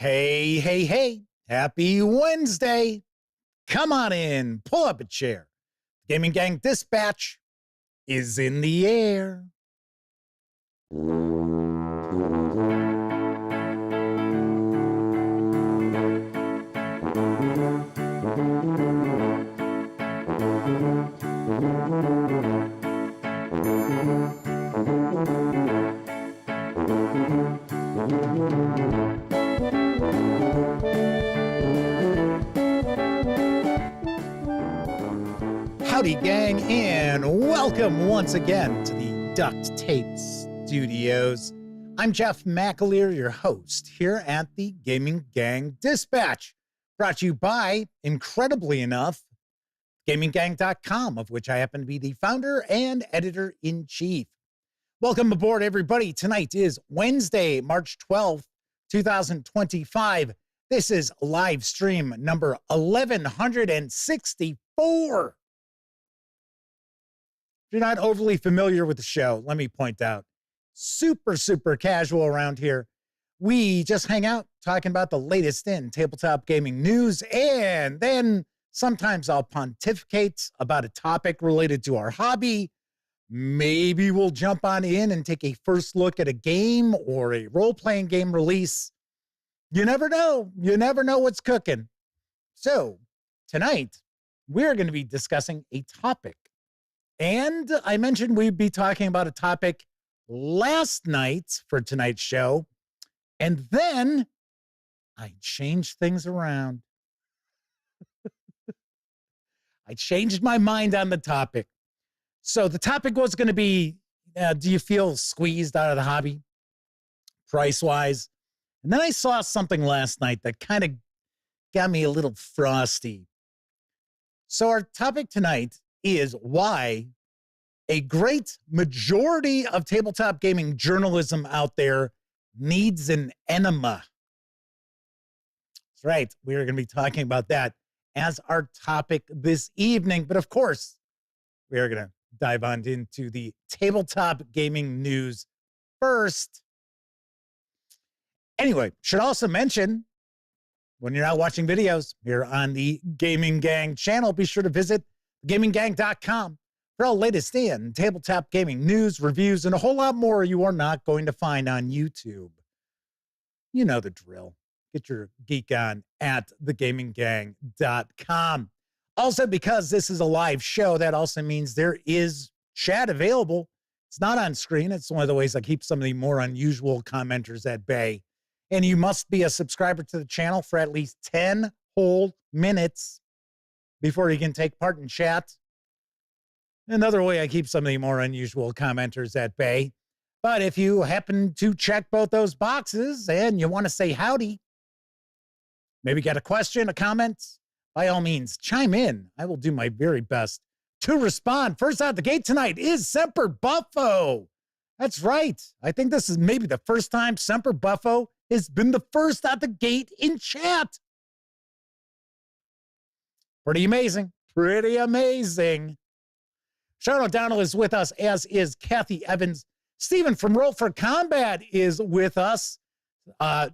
Hey, hey, hey, happy Wednesday. Come on in, pull up a chair. Gaming Gang Dispatch is in the air. Howdy, gang, and welcome once again to the Duct Tape Studios. I'm Jeff McAleer, your host here at the Gaming Gang Dispatch, brought to you by, incredibly enough, GamingGang.com, of which I happen to be the founder and editor-in-chief. Welcome aboard, everybody. Tonight is Wednesday, March 12th, 2025. This is live stream number 1164. If you're not overly familiar with the show, let me point out, super casual around here. We just hang out talking about the latest in tabletop gaming news, and then sometimes I'll pontificate about a topic related to our hobby. Maybe we'll jump on in and take a first look at a game or a role-playing game release. You never know. You never know what's cooking. So tonight, we're going to be discussing a topic. And I mentioned we'd be talking about a topic last night for tonight's show. And then I changed things around. I changed my mind on the topic. So the topic was going to be, do you feel squeezed out of the hobby, price-wise? And then I saw something last night that kind of got me a little frosty. So our topic tonight is why a great majority of tabletop gaming journalism out there needs an enema. That's right. We are going to be talking about that as our topic this evening. But of course, we are going to dive on into the tabletop gaming news first. Anyway, should also mention, when you're not watching videos here on the Gaming Gang channel, be sure to visit GamingGang.com for all latest in tabletop gaming news, reviews, and a whole lot more you are not going to find on YouTube. You know the drill. Get your geek on at thegaminggang.com. Also, because this is a live show, that also means there is chat available. It's not on screen. It's one of the ways I keep some of the more unusual commenters at bay. And you must be a subscriber to the channel for at least 10 whole minutes before you can take part in chat. Another way I keep some of the more unusual commenters at bay. But if you happen to check both those boxes and you want to say howdy, maybe get a question, a comment, by all means, chime in. I will do my very best to respond. First out the gate tonight is Semper Buffo. That's right. I think this is maybe the first time Semper Buffo has been the first out the gate in chat. Pretty amazing. Pretty amazing. Sean O'Donnell is with us, as is Kathy Evans. Stephen from Roll for Combat is with us,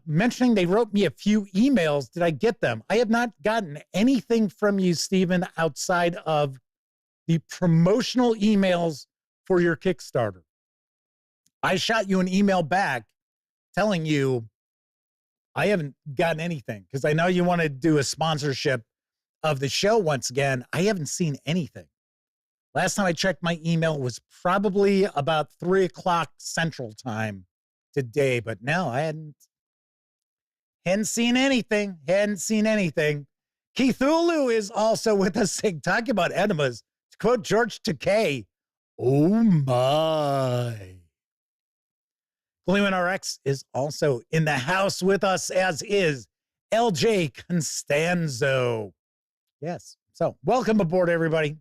mentioning they wrote me a few emails. Did I get them? I have not gotten anything from you, Stephen, outside of the promotional emails for your Kickstarter. I shot you an email back telling you I haven't gotten anything because I know you want to do a sponsorship of the show once again. I haven't seen anything. Last time I checked my email was probably about 3 o'clock Central Time today, but no, I hadn't seen anything. Hadn't seen anything. Keithulu is also with us talking about enemas. To quote George Takei, oh my. Gleeman RX is also in the house with us, as is LJ Constanzo. Yes. So welcome aboard, everybody.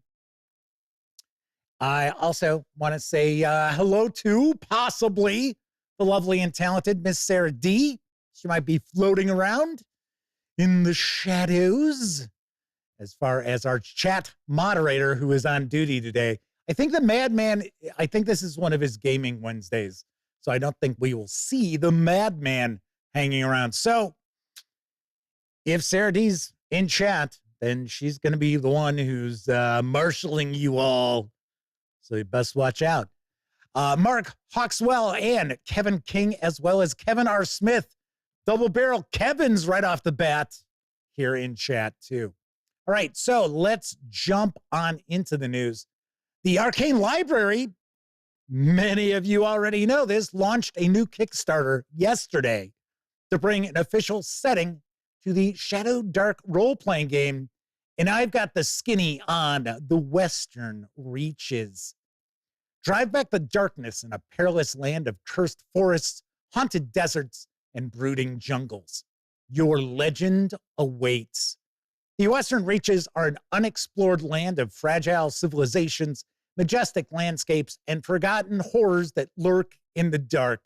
I also want to say hello to possibly the lovely and talented Miss Sarah D. She might be floating around in the shadows as far as our chat moderator who is on duty today. I think the Madman, I think this is one of his gaming Wednesdays. So I don't think we will see the Madman hanging around. So If Sarah D's in chat, then she's going to be the one who's marshaling you all. So you best watch out. Mark Hawkswell and Kevin King, as well as Kevin R. Smith. Double barrel Kevin's right off the bat here in chat, too. All right, so let's jump on into the news. The Arcane Library, many of you already know this, launched a new Kickstarter yesterday to bring an official setting to the Shadow Dark role-playing game. And I've got the skinny on the Western Reaches. Drive back the darkness in a perilous land of cursed forests, haunted deserts, and brooding jungles. Your legend awaits. The Western Reaches are an unexplored land of fragile civilizations, majestic landscapes, and forgotten horrors that lurk in the dark.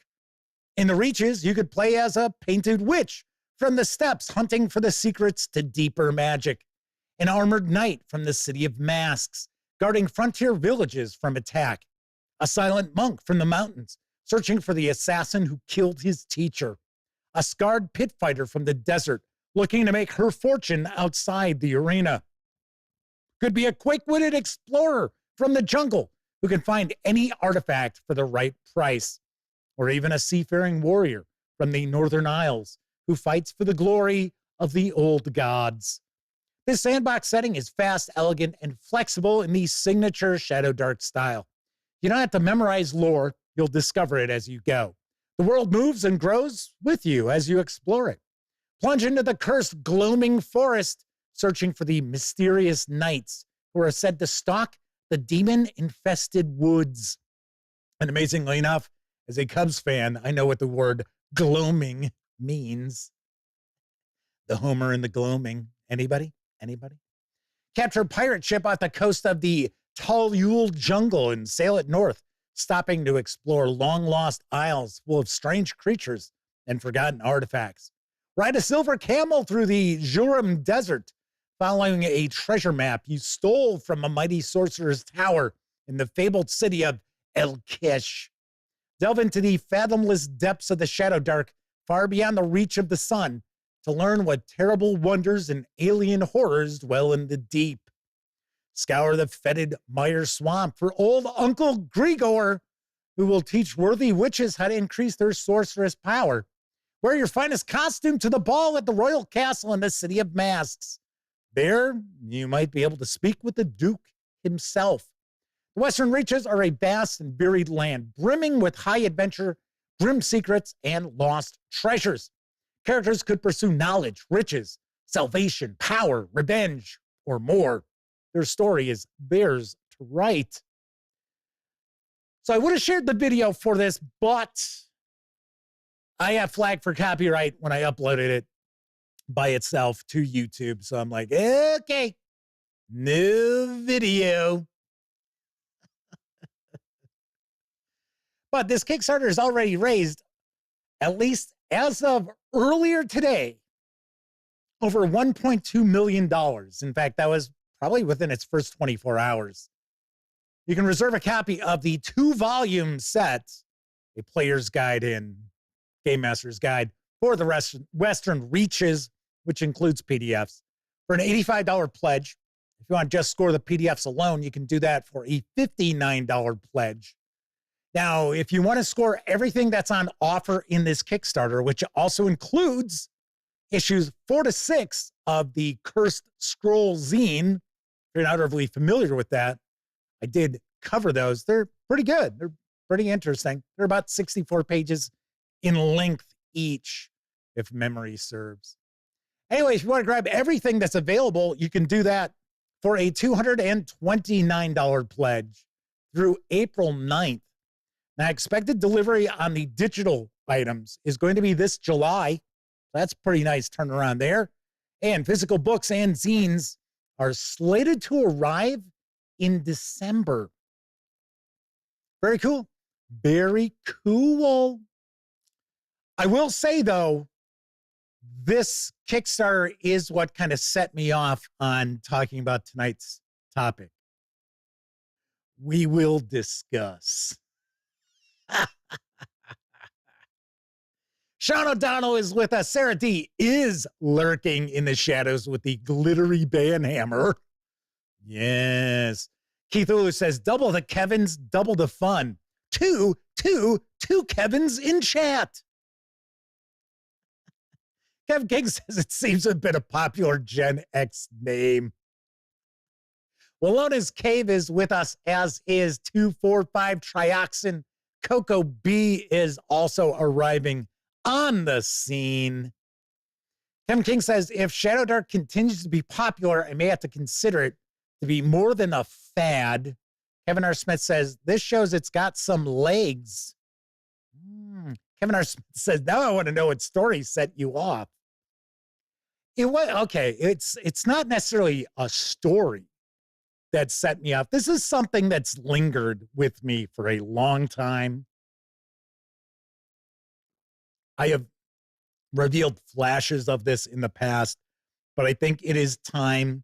In the Reaches, you could play as a painted witch from the steppes, hunting for the secrets to deeper magic. An armored knight from the City of Masks, guarding frontier villages from attack. A silent monk from the mountains, searching for the assassin who killed his teacher. A scarred pit fighter from the desert, looking to make her fortune outside the arena. Could be a quick-witted explorer from the jungle who can find any artifact for the right price. Or even a seafaring warrior from the Northern Isles who fights for the glory of the old gods. This sandbox setting is fast, elegant, and flexible in the signature Shadow Dark style. You don't have to memorize lore, you'll discover it as you go. The world moves and grows with you as you explore it. Plunge into the cursed, gloaming forest, searching for the mysterious knights who are said to stalk the demon-infested woods. And amazingly enough, as a Cubs fan, I know what the word gloaming means. The Homer and the gloaming. Anybody? Capture a pirate ship off the coast of the Tall jungle and sail it north, stopping to explore long-lost isles full of strange creatures and forgotten artifacts. Ride a silver camel through the Jurum Desert, following a treasure map you stole from a mighty sorcerer's tower in the fabled city of El Kish. Delve into the fathomless depths of the Shadow Dark, far beyond the reach of the sun, to learn what terrible wonders and alien horrors dwell in the deep. Scour the fetid mire swamp for old Uncle Grigor, who will teach worthy witches how to increase their sorceress power. Wear your finest costume to the ball at the Royal Castle in the City of Masks. There, you might be able to speak with the Duke himself. The Western Reaches are a vast and buried land, brimming with high adventure, grim secrets, and lost treasures. Characters could pursue knowledge, riches, salvation, power, revenge, or more. Their story is theirs to write. So I would have shared the video for this, but I got flagged for copyright when I uploaded it by itself to YouTube. So I'm like, okay, no video. But this Kickstarter has already raised, at least as of earlier today, over $1.2 million. In fact, that was probably within its first 24 hours. You can reserve a copy of the 2-volume set, A Player's Guide and Game Master's Guide for the Western Reaches, which includes PDFs, for an $85 pledge. If you want to just score the PDFs alone, you can do that for a $59 pledge. Now, if you want to score everything that's on offer in this Kickstarter, which also includes issues 4 to 6 of the Cursed Scroll zine, if you're not overly familiar with that, I did cover those. They're pretty good. They're pretty interesting. They're about 64 pages in length each, if memory serves. Anyway, if you want to grab everything that's available, you can do that for a $229 pledge through April 9th. Now, expected delivery on the digital items is going to be this July. That's a pretty nice turnaround there. And physical books and zines are slated to arrive in December. Very cool. Very cool. I will say, though, this Kickstarter is what kind of set me off on talking about tonight's topic. We will discuss. Sean O'Donnell is with us. Sarah D is lurking in the shadows with the glittery banhammer. Yes. Keith Ulu says, double the Kevins, double the fun. Two Kevins in chat. Kevin King says it seems a bit of popular Gen X name. Wallona's Cave is with us, as is 245 Trioxin. Coco B is also arriving on the scene. Kevin King says, if Shadow Dark continues to be popular, I may have to consider it to be more than a fad. Kevin R. Smith says, this shows it's got some legs. Kevin R. Smith says, now I want to know what story set you off. It was, okay, it's not necessarily a story that set me off. This is something that's lingered with me for a long time. I have revealed flashes of this in the past, but I think it is time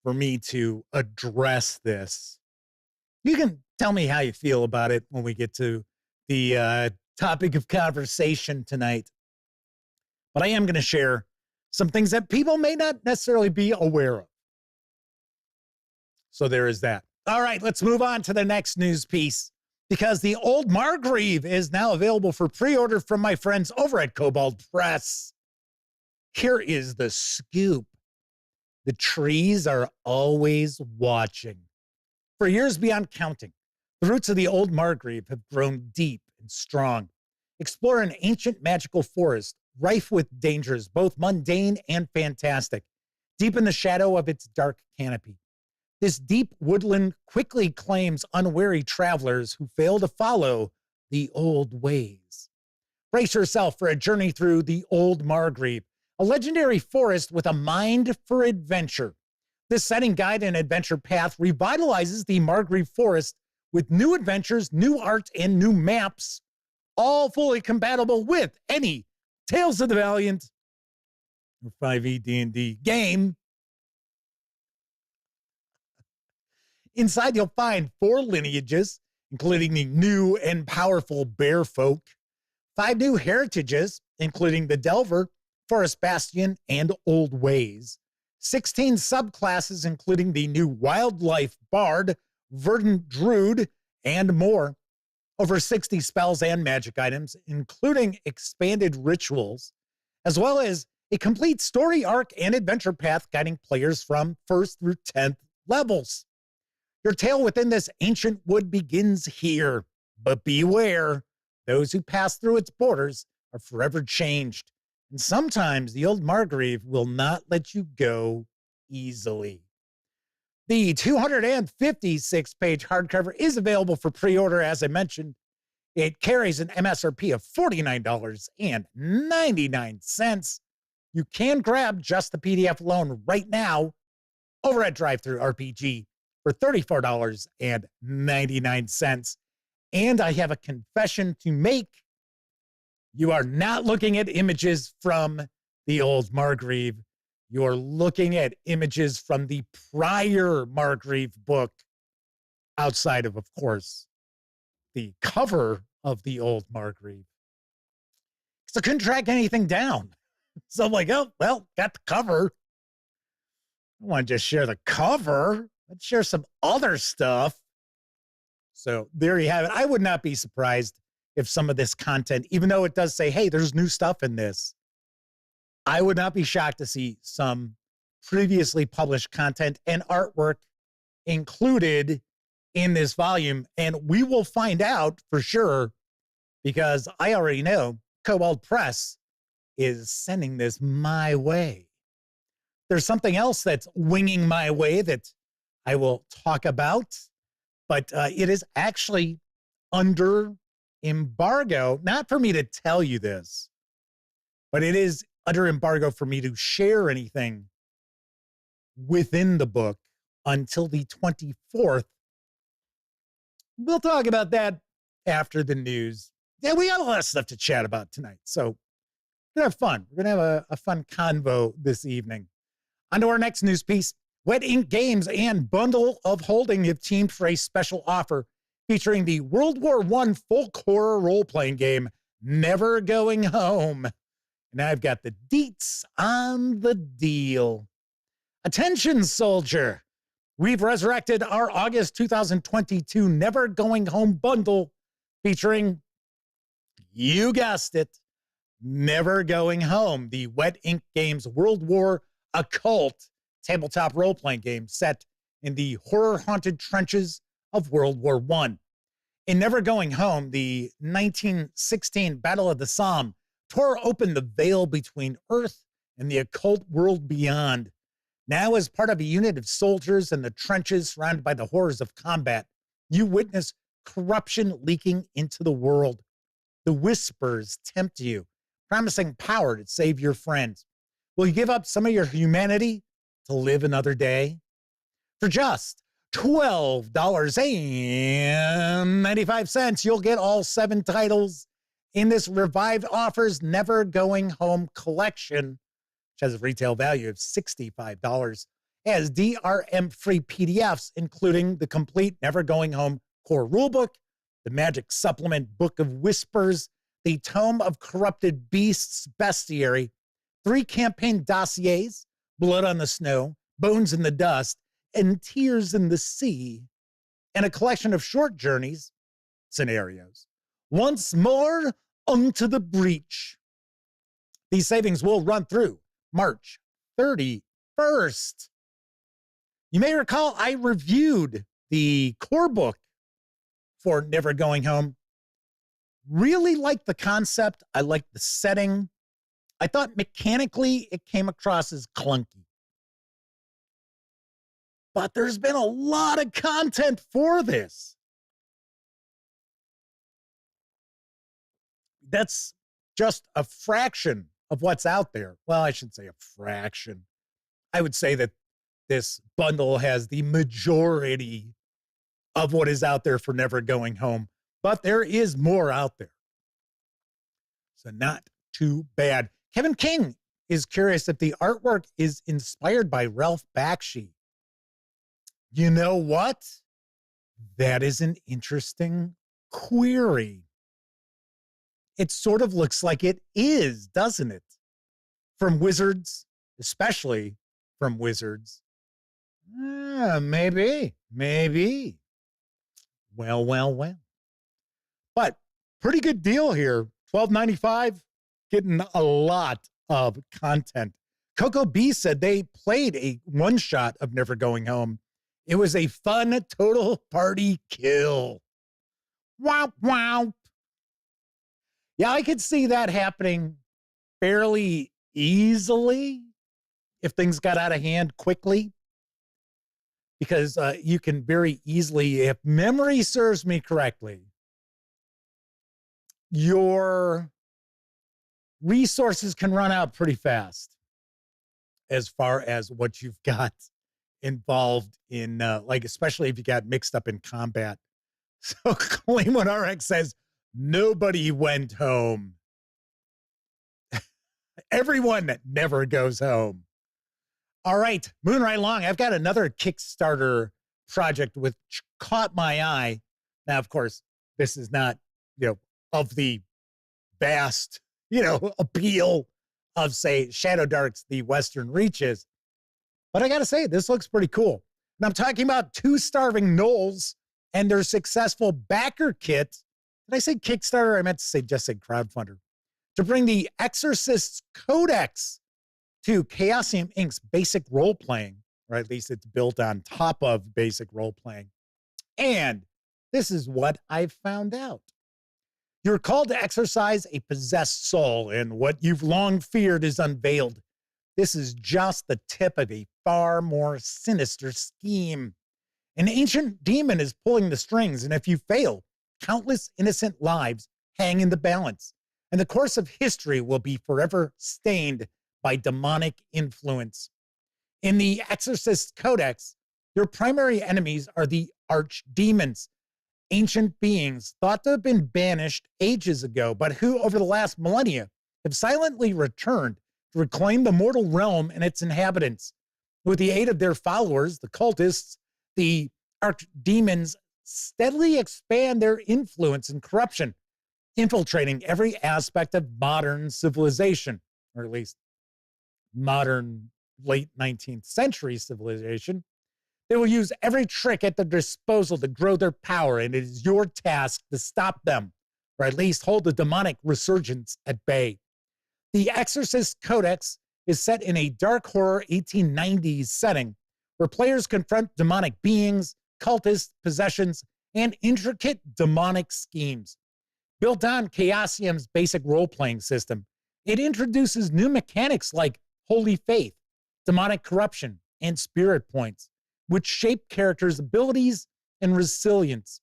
for me to address this. You can tell me how you feel about it when we get to the topic of conversation tonight. But I am going to share some things that people may not necessarily be aware of. So there is that. All right, let's move on to the next news piece, because the Old Margrave is now available for pre-order from my friends over at Kobold Press. Here is the scoop. The trees are always watching. For years beyond counting, the roots of the Old Margrave have grown deep and strong. Explore an ancient magical forest, rife with dangers, both mundane and fantastic, deep in the shadow of its dark canopy. This deep woodland quickly claims unwary travelers who fail to follow the old ways. Brace yourself for a journey through the Old Margrave, a legendary forest with a mind for adventure. This setting guide and adventure path revitalizes the Margrave forest with new adventures, new art, and new maps, all fully compatible with any Tales of the Valiant or 5e D&D game. Inside, you'll find 4 lineages, including the new and powerful bear folk, 5 new heritages, including the Delver, Forest Bastion, and Old Ways, 16 subclasses, including the new Wildlife Bard, Verdant Druid, and more, over 60 spells and magic items, including expanded rituals, as well as a complete story arc and adventure path guiding players from 1st through 10th levels. Your tale within this ancient wood begins here, but beware, those who pass through its borders are forever changed, and sometimes the Old Margrave will not let you go easily. The 256-page hardcover is available for pre-order, as I mentioned. It carries an MSRP of $49.99. You can grab just the PDF alone right now over at Drive-Thru RPG for $34.99. And I have a confession to make. You are not looking at images from the Old Margrave. You're looking at images from the prior Margrave book, outside of course, the cover of the Old Margrave. So I couldn't track anything down. So I'm like, oh, well, got the cover. I don't want to just share the cover. Let's share some other stuff. So there you have it. I would not be surprised if some of this content, even though it does say, hey, there's new stuff in this, I would not be shocked to see some previously published content and artwork included in this volume. And we will find out for sure, because I already know Kobold Press is sending this my way. There's something else that's winging my way that I will talk about, but it is actually under embargo, not for me to tell you this, but it is under embargo for me to share anything within the book until the 24th. We'll talk about that after the news. Yeah, we got a lot of stuff to chat about tonight, so we're going to have fun. We're going to have a fun convo this evening. On to our next news piece. Wet Ink Games and Bundle of Holding have teamed for a special offer featuring the World War I folk horror role-playing game, Never Going Home. And I've got the deets on the deal. Attention, soldier. We've resurrected our August 2022 Never Going Home bundle featuring, you guessed it, Never Going Home, the Wet Ink Games World War Occult tabletop role-playing game set in the horror-haunted trenches of World War I. In Never Going Home, the 1916 Battle of the Somme tore open the veil between Earth and the occult world beyond. Now, as part of a unit of soldiers in the trenches surrounded by the horrors of combat, you witness corruption leaking into the world. The whispers tempt you, promising power to save your friends. Will you give up some of your humanity to live another day? For just $12.95, you'll get all 7 titles in this revived offers Never Going Home collection, which has a retail value of $65, as DRM-free PDFs, including the complete Never Going Home core rulebook, the Magic Supplement Book of Whispers, the Tome of Corrupted Beasts Bestiary, 3 campaign dossiers, Blood on the Snow, Bones in the Dust, and Tears in the Sea, and a collection of short journeys, scenarios. Once more, unto the breach. These savings will run through March 31st. You may recall I reviewed the core book for Never Going Home. Really liked the concept. I liked the setting. I thought mechanically it came across as clunky. But there's been a lot of content for this. That's just a fraction of what's out there. Well, I should say a fraction. I would say that this bundle has the majority of what is out there for Never Going Home, but there is more out there. So not too bad. Kevin King is curious if the artwork is inspired by Ralph Bakshi. You know what? That is an interesting query. It sort of looks like it is, doesn't it? From Wizards, especially from Wizards. Maybe. Well. But pretty good deal here. $12.95, getting a lot of content. Coco B said they played a one-shot of Never Going Home. It was a fun total party kill. Wow. Yeah, I could see that happening fairly easily if things got out of hand quickly. Because you can very easily, if memory serves me correctly, your resources can run out pretty fast as far as what you've got involved in, like, especially if you got mixed up in combat. So Claimon RX says, nobody went home. Everyone never goes home. All right, moving right along. I've got another Kickstarter project which caught my eye. Now, of course, this is not, of the vast, appeal of, say, Shadow Dark's The Western Reaches. But I got to say, this looks pretty cool. And I'm talking about 2 Starving Gnolls and their successful backer kit. Did I say Kickstarter? I meant to say crowdfunder. To bring the Exorcist's Codex to Chaosium Inc.'s basic role-playing, or at least it's built on top of basic role-playing. And this is what I've found out. You're called to exorcise a possessed soul, and what you've long feared is unveiled. This is just the tip of a far more sinister scheme. An ancient demon is pulling the strings, and if you fail, countless innocent lives hang in the balance, and the course of history will be forever stained by demonic influence. In the Exorcist Codex, your primary enemies are the archdemons, ancient beings thought to have been banished ages ago, but who over the last millennia have silently returned to reclaim the mortal realm and its inhabitants. With the aid of their followers, the cultists, the archdemons steadily expand their influence and corruption, infiltrating every aspect of modern civilization, or at least modern late 19th century civilization. They will use every trick at their disposal to grow their power, and it is your task to stop them, or at least hold the demonic resurgence at bay. The Exorcist Codex is set in a dark horror 1890s setting where players confront demonic beings, cultists, possessions, and intricate demonic schemes. Built on Chaosium's basic role-playing system, it introduces new mechanics like holy faith, demonic corruption, and spirit points, which shape characters' abilities and resilience.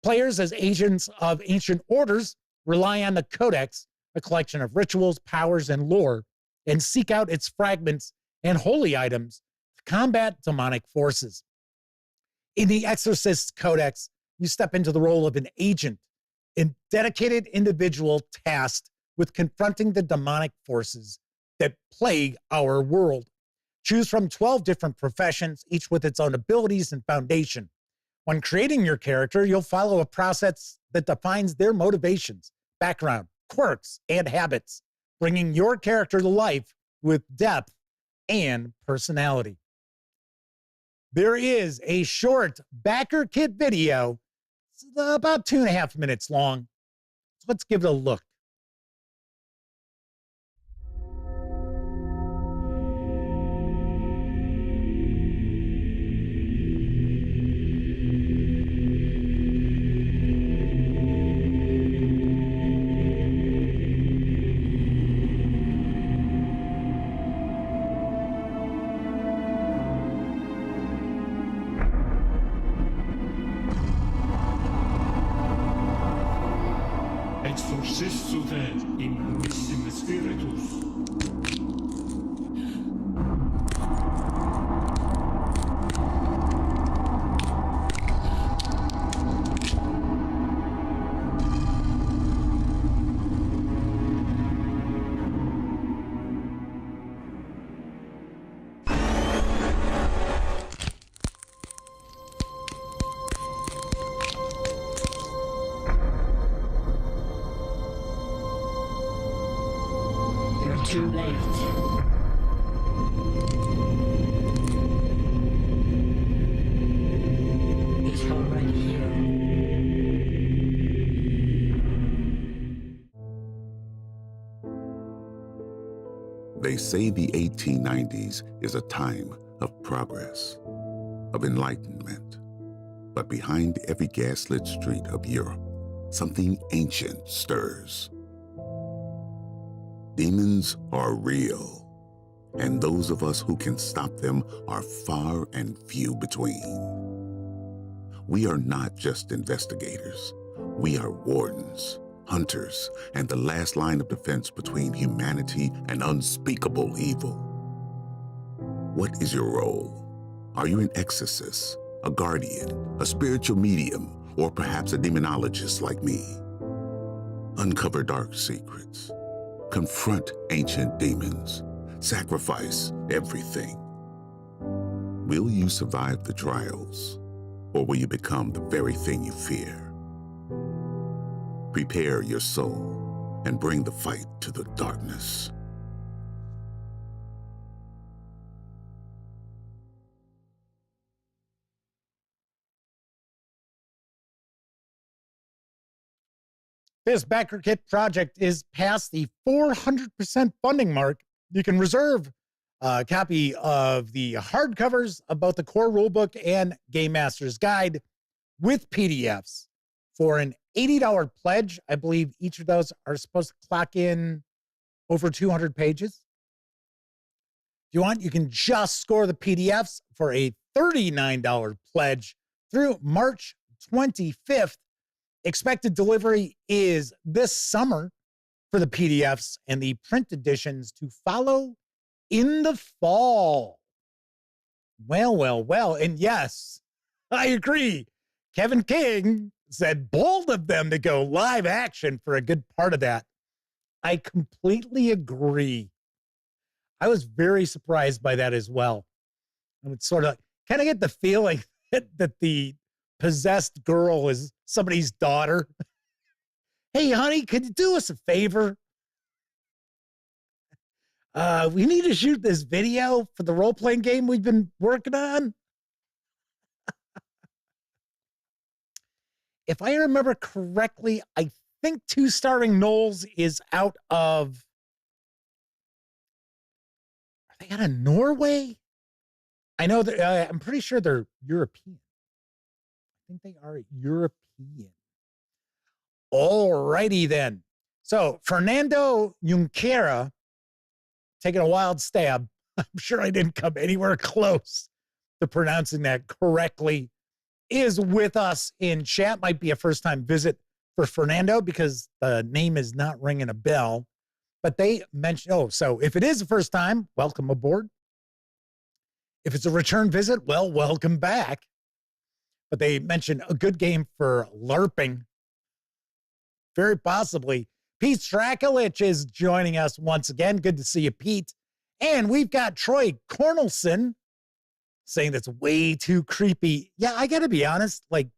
Players, as agents of ancient orders, rely on the Codex, a collection of rituals, powers, and lore, and seek out its fragments and holy items to combat demonic forces. In the Exorcist's Codex, you step into the role of an agent, a dedicated individual tasked with confronting the demonic forces that plague our world. Choose from 12 different professions, each with its own abilities and foundation. When creating your character, you'll follow a process that defines their motivations, background, quirks, and habits, bringing your character to life with depth and personality. There is a short backer kit video, it's about 2.5 minutes long. So let's give it a look. Exorcissude immissim spiritus. Too late. It's already here. They say the 1890s is a time of progress, of enlightenment. But behind every gaslit street of Europe, something ancient stirs. Demons are real, and those of us who can stop them are far and few between. We are not just investigators. We are wardens, hunters, and the last line of defense between humanity and unspeakable evil. What is your role? Are you an exorcist, a guardian, a spiritual medium, or perhaps a demonologist like me? Uncover dark secrets. Confront ancient demons. Sacrifice everything. Will you survive the trials, or will you become the very thing you fear? Prepare your soul and bring the fight to the darkness. This Backer Kit project is past the 400% funding mark. You can reserve a copy of the hardcovers of both the core rulebook and Game Master's Guide with PDFs for an $80 pledge. I believe each of those are supposed to clock in over 200 pages. If you want, you can just score the PDFs for a $39 pledge through March 25th. Expected delivery is this summer for the PDFs and the print editions to follow in the fall. Well. And yes, I agree. Kevin King said bold of them to go live action for a good part of that. I completely agree. I was very surprised by that as well. I would sort of kind of get the feeling that the possessed girl is somebody's daughter. Hey, honey, could you do us a favor? We need to shoot this video for the role-playing game we've been working on. If I remember correctly, I think Starving Gnolls is out of... Are they out of Norway? I know that I'm pretty sure they're European. I think they are European. Alrighty then. So Fernando Junquera, taking a wild stab. I'm sure I didn't come anywhere close to pronouncing that correctly, is with us in chat. Might be a first-time visit for Fernando because the name is not ringing a bell. But they mentioned, so if it is the first time, welcome aboard. If it's a return visit, well, welcome back. But they mentioned a good game for LARPing. Very possibly. Pete Strakulich is joining us once again. Good to see you, Pete. And we've got Troy Cornelson saying that's way too creepy. Yeah, I got to be honest, like,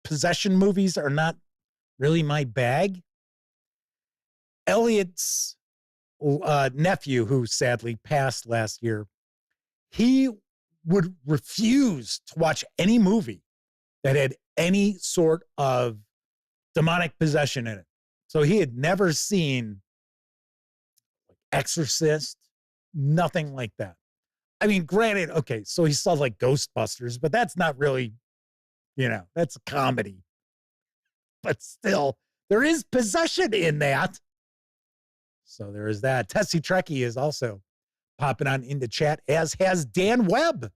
possession movies are not really my bag. Elliot's nephew, who sadly passed last year, he would refuse to watch any movie that had any sort of demonic possession in it. So he had never seen Exorcist, nothing like that. I mean, granted, okay, so he saw like Ghostbusters, but that's not really, that's a comedy. But still, there is possession in that. So there is that. Tessie Trekkie is also popping on into chat, as has Dan Webb.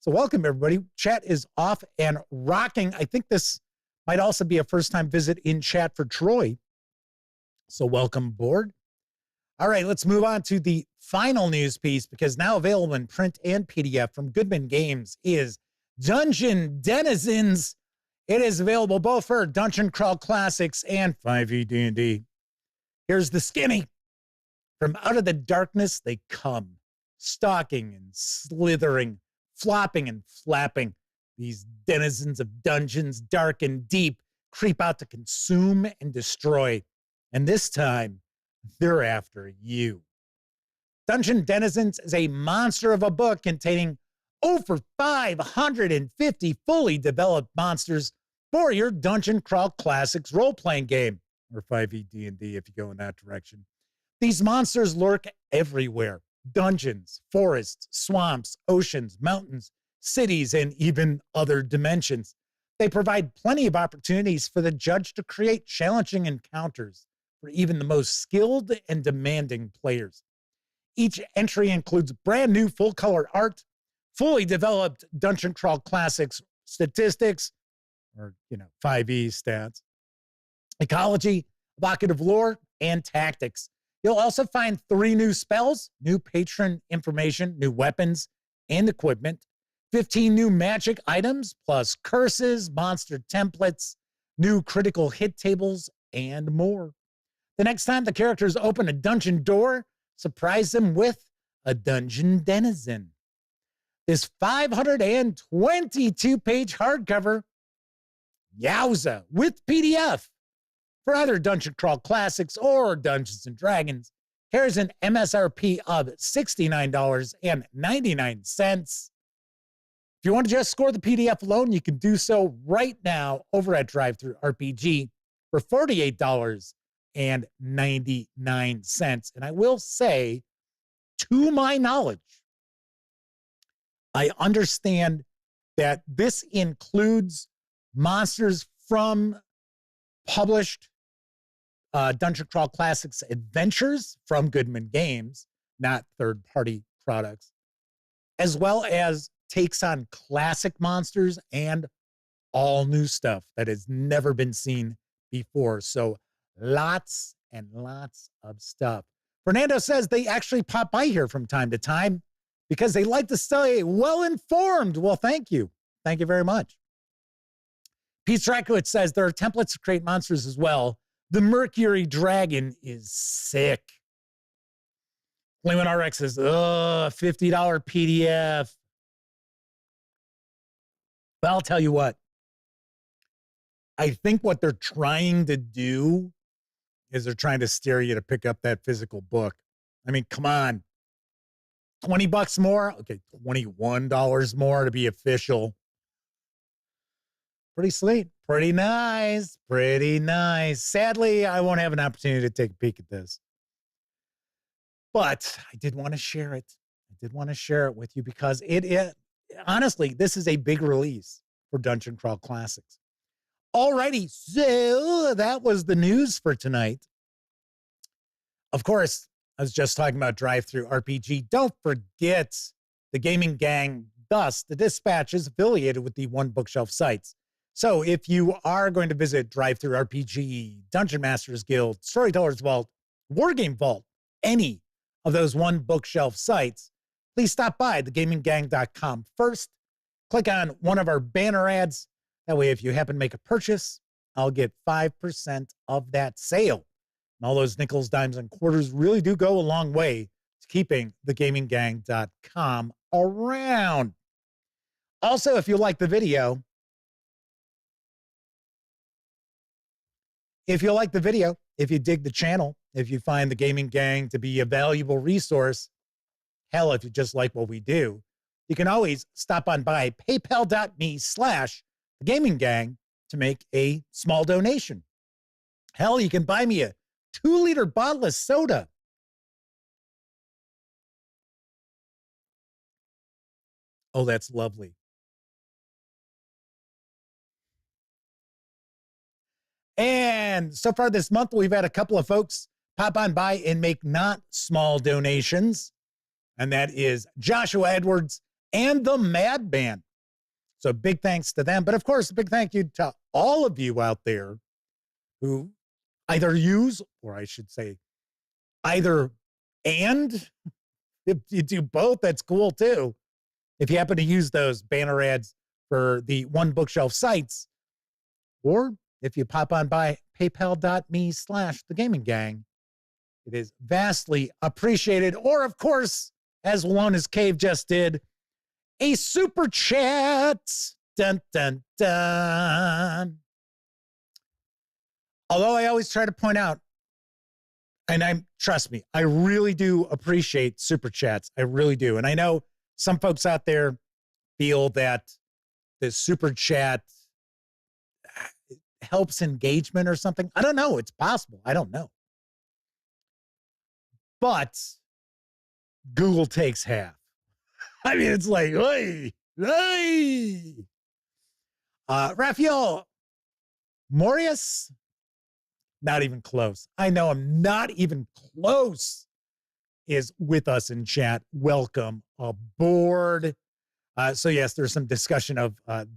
So welcome, everybody. Chat is off and rocking. I think this might also be a first-time visit in chat for Troy. So welcome aboard. All right, let's move on to the final news piece, because now available in print and PDF from Goodman Games is Dungeon Denizens. It is available both for Dungeon Crawl Classics and 5e D&D. Here's the skinny. From out of the darkness they come, stalking and slithering, flopping and flapping. These denizens of dungeons, dark and deep, creep out to consume and destroy. And this time, they're after you. Dungeon Denizens is a monster of a book containing over 550 fully developed monsters for your Dungeon Crawl Classics role-playing game, or 5e D&D if you go in that direction. These monsters lurk everywhere. Dungeons, forests, swamps, oceans, mountains, cities, and even other dimensions. They provide plenty of opportunities for the judge to create challenging encounters for even the most skilled and demanding players. Each entry includes brand new full-color art, fully developed Dungeon Crawl Classics statistics, or 5e stats, ecology, evocative lore, and tactics. You'll also find 3 new spells, new patron information, new weapons and equipment, 15 new magic items, plus curses, monster templates, new critical hit tables, and more. The next time the characters open a dungeon door, surprise them with a Dungeon Denizen. This 522-page hardcover, yowza, with PDF, for either Dungeon Crawl Classics or Dungeons & Dragons, carries an MSRP of $69.99. If you want to just score the PDF alone, you can do so right now over at Drive-Thru RPG for $48.99. And I will say, to my knowledge, I understand that this includes monsters from published Dungeon Crawl Classics adventures from Goodman Games, not third-party products, as well as takes on classic monsters and all new stuff that has never been seen before. So lots and lots of stuff. Fernando says they actually pop by here from time to time because they like to stay well-informed. Well, thank you. Thank you very much. Pete Strakowitz says there are templates to create monsters as well. The Mercury Dragon is sick. Clayman RX says, $50 PDF. But I'll tell you what. I think what they're trying to do is they're trying to steer you to pick up that physical book. I mean, come on. $20 more? Okay, $21 more to be official. Pretty sweet. Pretty nice. Pretty nice. Sadly, I won't have an opportunity to take a peek at this. But I did want to share it. I did want to share it with you because honestly, this is a big release for Dungeon Crawl Classics. Alrighty, so that was the news for tonight. Of course, I was just talking about Drive-Thru RPG. Don't forget the Gaming Gang, thus the Dispatch is affiliated with the One Bookshelf sites. So if you are going to visit Drive-Thru RPG, Dungeon Masters Guild, Storyteller's Vault, Wargame Vault, any of those One Bookshelf sites, please stop by thegaminggang.com first. Click on one of our banner ads. That way, if you happen to make a purchase, I'll get 5% of that sale. And all those nickels, dimes, and quarters really do go a long way to keeping thegaminggang.com around. Also, if you like the video, if you dig the channel, if you find the Gaming Gang to be a valuable resource, hell, if you just like what we do, you can always stop on by paypal.me/thegaminggang to make a small donation. Hell, you can buy me a 2-liter bottle of soda. Oh, that's lovely. And so far this month, we've had a couple of folks pop on by and make not small donations. And that is Joshua Edwards and the Madman. So big thanks to them. But of course, a big thank you to all of you out there who either use, or I should say, either and. If you do both, that's cool too. If you happen to use those banner ads for the One Bookshelf sites, or if you pop on by paypal.me/thegaminggang, it is vastly appreciated. Or, of course, as Walona's Cave just did, a super chat. Dun, dun, dun. Although I always try to point out, and trust me, I really do appreciate super chats. I really do. And I know some folks out there feel that the super chat helps engagement or something. I don't know. It's possible. I don't know. But Google takes half. I mean, it's like, hey. Raphael Morius, not even close. I know I'm not even close, is with us in chat. Welcome aboard. So yes, there's some discussion of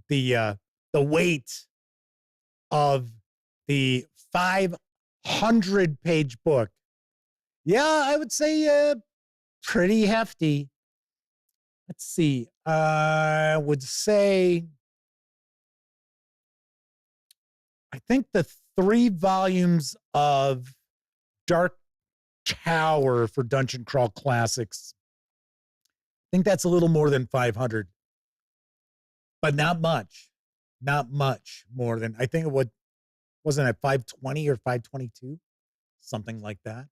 the weight of the 500-page book. Yeah, I would say pretty hefty. Let's see. I would say, I think the 3 volumes of Dark Tower for Dungeon Crawl Classics, I think that's a little more than 500, but not much. Not much more than, I think it wasn't at 520 or 522, something like that.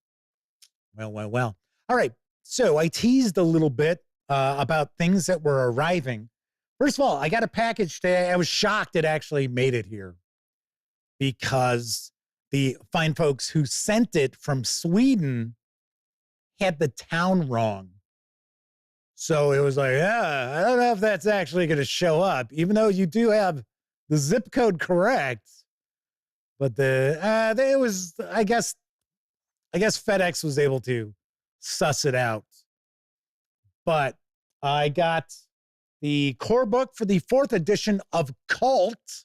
Well. All right. So I teased a little bit about things that were arriving. First of all, I got a package today. I was shocked it actually made it here because the fine folks who sent it from Sweden had the town wrong. So it was like, I don't know if that's actually going to show up, even though you do have the zip code correct. But it was, I guess FedEx was able to suss it out. But I got the core book for the 4th edition of Cult.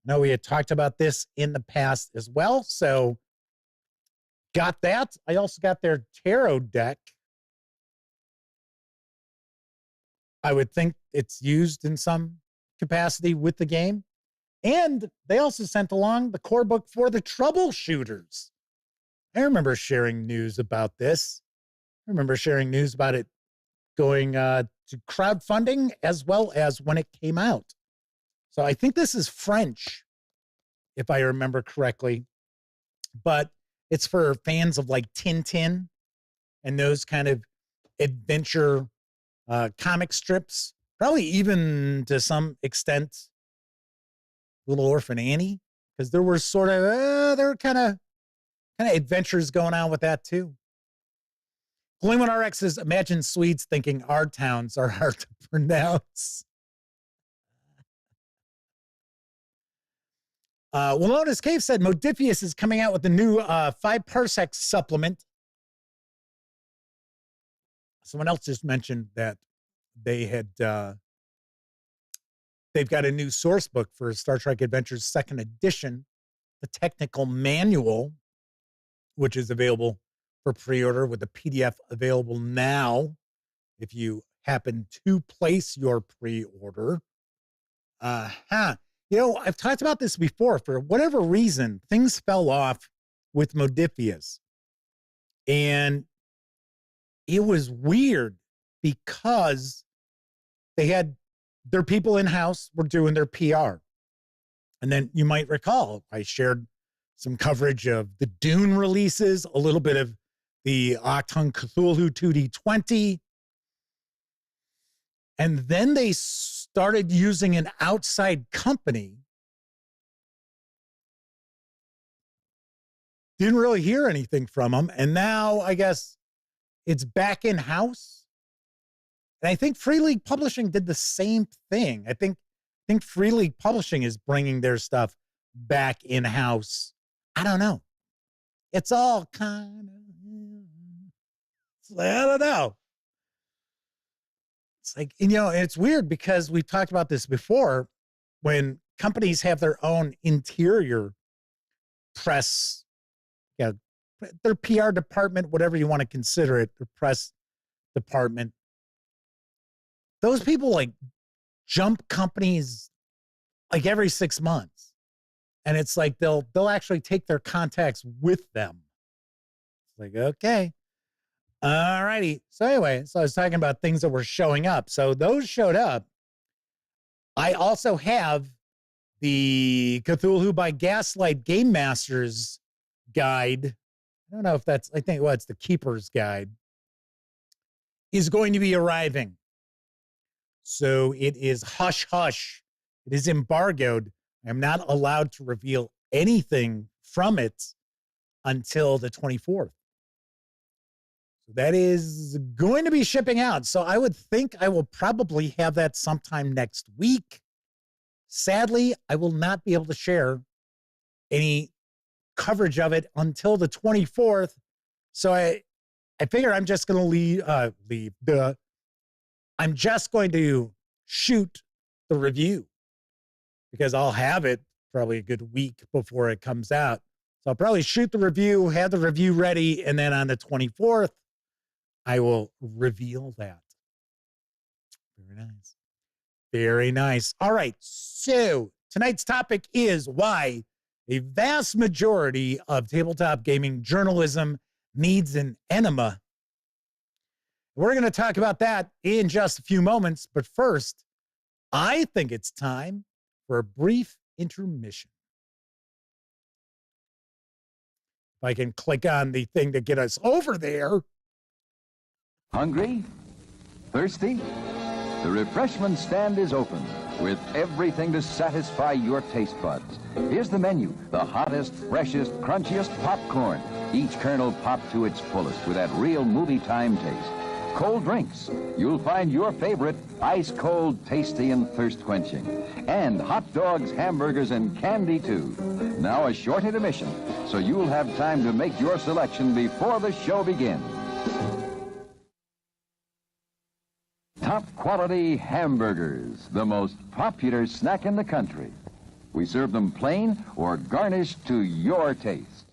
I know we had talked about this in the past as well, so got that. I also got their tarot deck. I would think it's used in some capacity with the game. And they also sent along the core book for the troubleshooters. I remember sharing news about this. I remember sharing news about it going to crowdfunding as well as when it came out. So I think this is French, if I remember correctly, but it's for fans of like Tintin and those kind of adventure comic strips, probably even to some extent Little Orphan Annie, because there were sort of there were kind of adventures going on with that too. Gleeman RX says, imagine Swedes thinking our towns are hard to pronounce. Walonis Cave said Modifius is coming out with a new 5 parsec supplement. Someone else just mentioned that they had they've got a new source book for Star Trek Adventures 2nd edition, the technical manual, which is available for pre-order with the PDF available now if you happen to place your pre-order. You know, I've talked about this before. For whatever reason, things fell off with Modifius. And it was weird because they had their people in-house were doing their PR. And then you might recall, I shared some coverage of the Dune releases, a little bit of the Achtung Cthulhu 2D20. And then they started using an outside company. Didn't really hear anything from them. And now I guess it's back in-house. And I think Free League Publishing did the same thing. I think Free League Publishing is bringing their stuff back in-house. I don't know. It's all kind of, I don't know. It's like, you know, it's weird because we've talked about this before. When companies have their own interior press, you know, their PR department, whatever you want to consider it, their press department, those people like jump companies like every 6 months. And it's like they'll actually take their contacts with them. It's like, okay. All righty. So anyway, so I was talking about things that were showing up. So those showed up. I also have the Cthulhu by Gaslight Game Masters guide. I don't know if that's, I think, well, it's the Keeper's Guide, is going to be arriving. So it is hush hush. It is embargoed. I'm not allowed to reveal anything from it until the 24th. So that is going to be shipping out. So I would think I will probably have that sometime next week. Sadly, I will not be able to share any coverage of it until the 24th. So I figure I'm just going to I'm just going to shoot the review because I'll have it probably a good week before it comes out. So I'll probably shoot the review, have the review ready, and then on the 24th, I will reveal that. Very nice. Very nice. All right. So tonight's topic is why a vast majority of tabletop gaming journalism needs an enema. We're going to talk about that in just a few moments. But first, I think it's time for a brief intermission. If I can click on the thing to get us over there. Hungry? Thirsty? The refreshment stand is open with everything to satisfy your taste buds. Here's the menu: the hottest, freshest, crunchiest popcorn, each kernel popped to its fullest with that real movie time taste. Cold drinks, you'll find your favorite ice cold, tasty, and thirst quenching. And hot dogs, hamburgers, and candy too. Now a short intermission, so you'll have time to make your selection before the show begins. Top quality hamburgers, the most popular snack in the country. We serve them plain or garnished to your taste.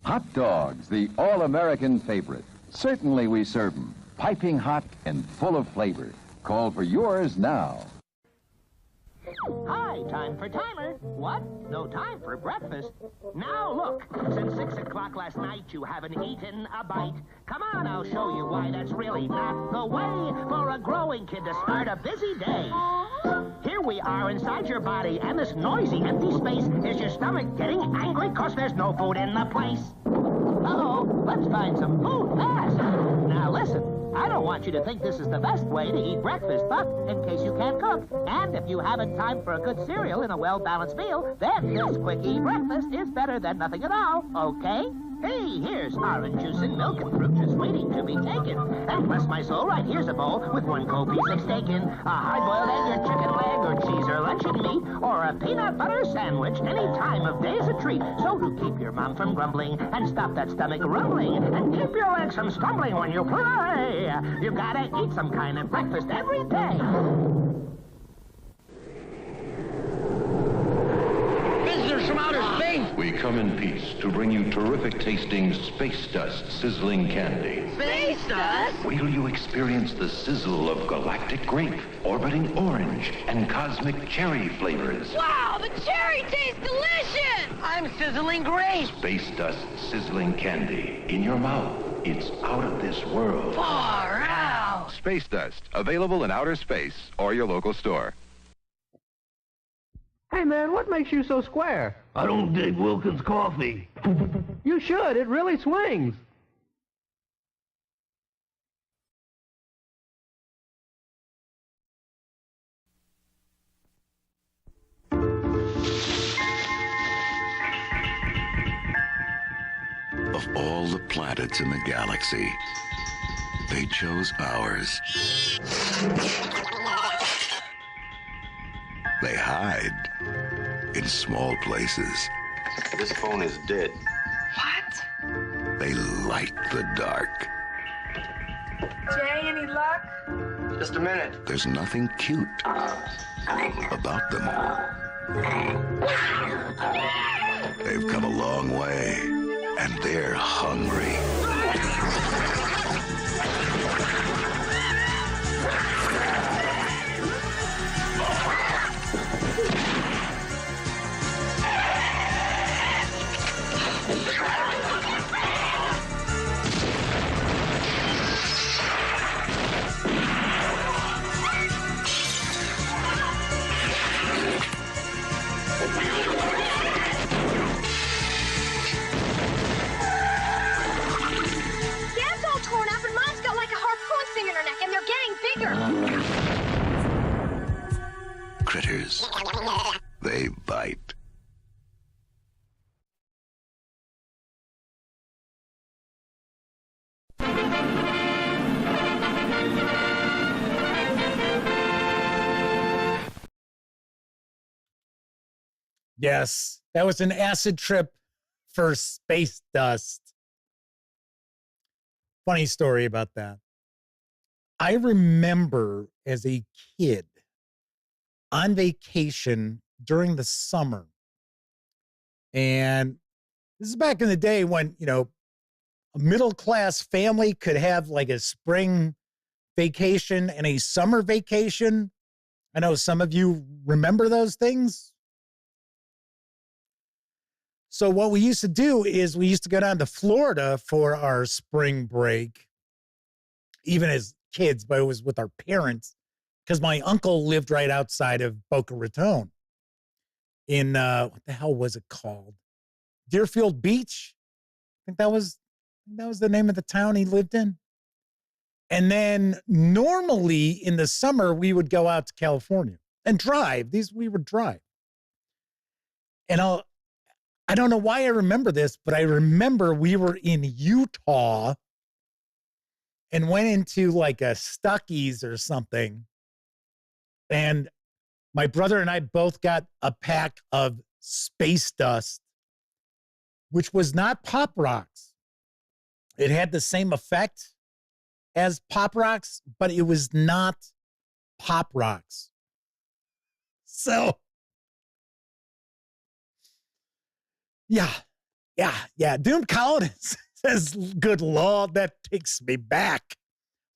Hot dogs, the all-American favorite. Certainly we serve them, piping hot and full of flavor. Call for yours now. Hi, time for timer. What? No time for breakfast? Now look, since 6 o'clock last night you haven't eaten a bite. Come on, I'll show you why that's really not the way for a growing kid to start a busy day. Here we are inside your body, and this noisy empty space is your stomach getting angry 'cause there's no food in the place. Uh-oh, let's find some food fast. Now listen, I don't want you to think this is the best way to eat breakfast, but in case you can't cook, and if you haven't time for a good cereal and a well-balanced meal, then this quickie breakfast is better than nothing at all, okay? Hey, here's orange juice and milk and fruit just waiting to be taken. And bless my soul, right here's a bowl with one cold piece of steak in, a hard-boiled egg or chicken leg or cheese or luncheon meat, or a peanut butter sandwich. Any time of day is a treat. So to keep your mom from grumbling and stop that stomach rumbling and keep your legs from stumbling when you play, you gotta eat some kind of breakfast every day. Visitors from outer space! We come in peace to bring you terrific tasting space dust sizzling candy. Space dust? Wait till you experience the sizzle of galactic grape, orbiting orange, and cosmic cherry flavors. Wow, the cherry tastes delicious! I'm sizzling grape! Space dust sizzling candy. In your mouth, it's out of this world. Far out! Space Dust, available in outer space or your local store. Hey man, what makes you so square? I don't dig Wilkins coffee. You should, it really swings. Of all the planets in the galaxy, they chose ours. They hide in small places. This phone is dead. What? They light the dark. Jay, any luck? Just a minute. There's nothing cute about them. They've come a long way, and they're hungry. Dad's all torn up and Mom's got like a harpoon sting in her neck and they're getting bigger. Critters. They bite. Yes, that was an acid trip for space dust. Funny story about that. I remember as a kid on vacation during the summer. And this is back in the day when, you know, a middle-class family could have like a spring vacation and a summer vacation. I know some of you remember those things. So what we used to do is we used to go down to Florida for our spring break, even as kids, but it was with our parents because my uncle lived right outside of Boca Raton in, what the hell was it called? Deerfield Beach. I think that was the name of the town he lived in. And then normally in the summer, we would go out to California and drive. We would drive. And I don't know why I remember this, but I remember we were in Utah and went into like a Stuckey's or something. And my brother and I both got a pack of space dust, which was not Pop Rocks. It had the same effect as Pop Rocks, but it was not Pop Rocks. So, yeah. Doom Collins says, good Lord, that takes me back.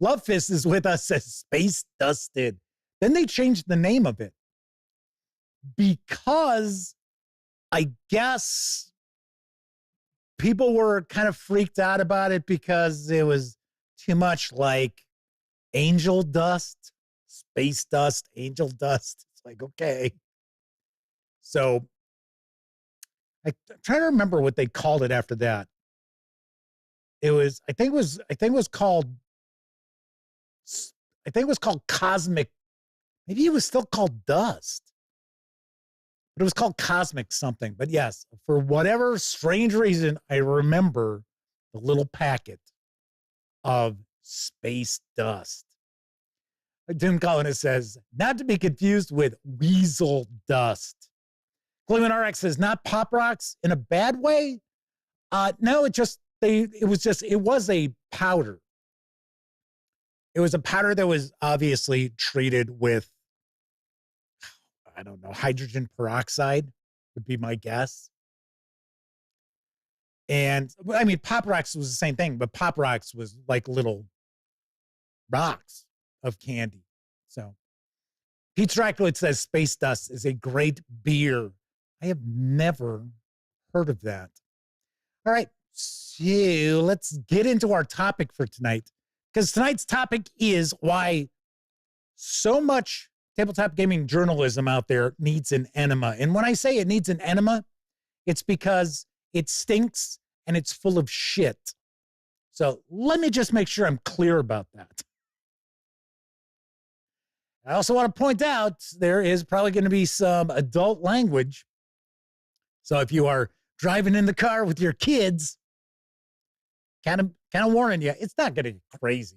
Love Fist is with us, says Space Dusted. Then they changed the name of it. because I guess people were kind of freaked out about it because it was too much like angel dust, space dust, angel dust. It's like, okay. So I'm trying to remember what they called it after that. I think it was called cosmic. Maybe it was still called dust, but it was called cosmic something. But yes, for whatever strange reason, I remember the little packet of space dust. Tim Collins says, not to be confused with weasel dust. Clement RX says, not pop rocks in a bad way. No, it was a powder. It was a powder that was obviously treated with, I don't know, hydrogen peroxide would be my guess. And I mean, Pop Rocks was the same thing, but Pop Rocks was like little rocks of candy. So Pete Dracula says Space Dust is a great beer. I have never heard of that. All right, so let's get into our topic for tonight, because tonight's topic is why so much tabletop gaming journalism out there needs an enema. And when I say it needs an enema, it's because it stinks and it's full of shit. So let me just make sure I'm clear about that. I also want to point out there is probably going to be some adult language. So if you are driving in the car with your kids, kind of warning you, it's not going to get crazy.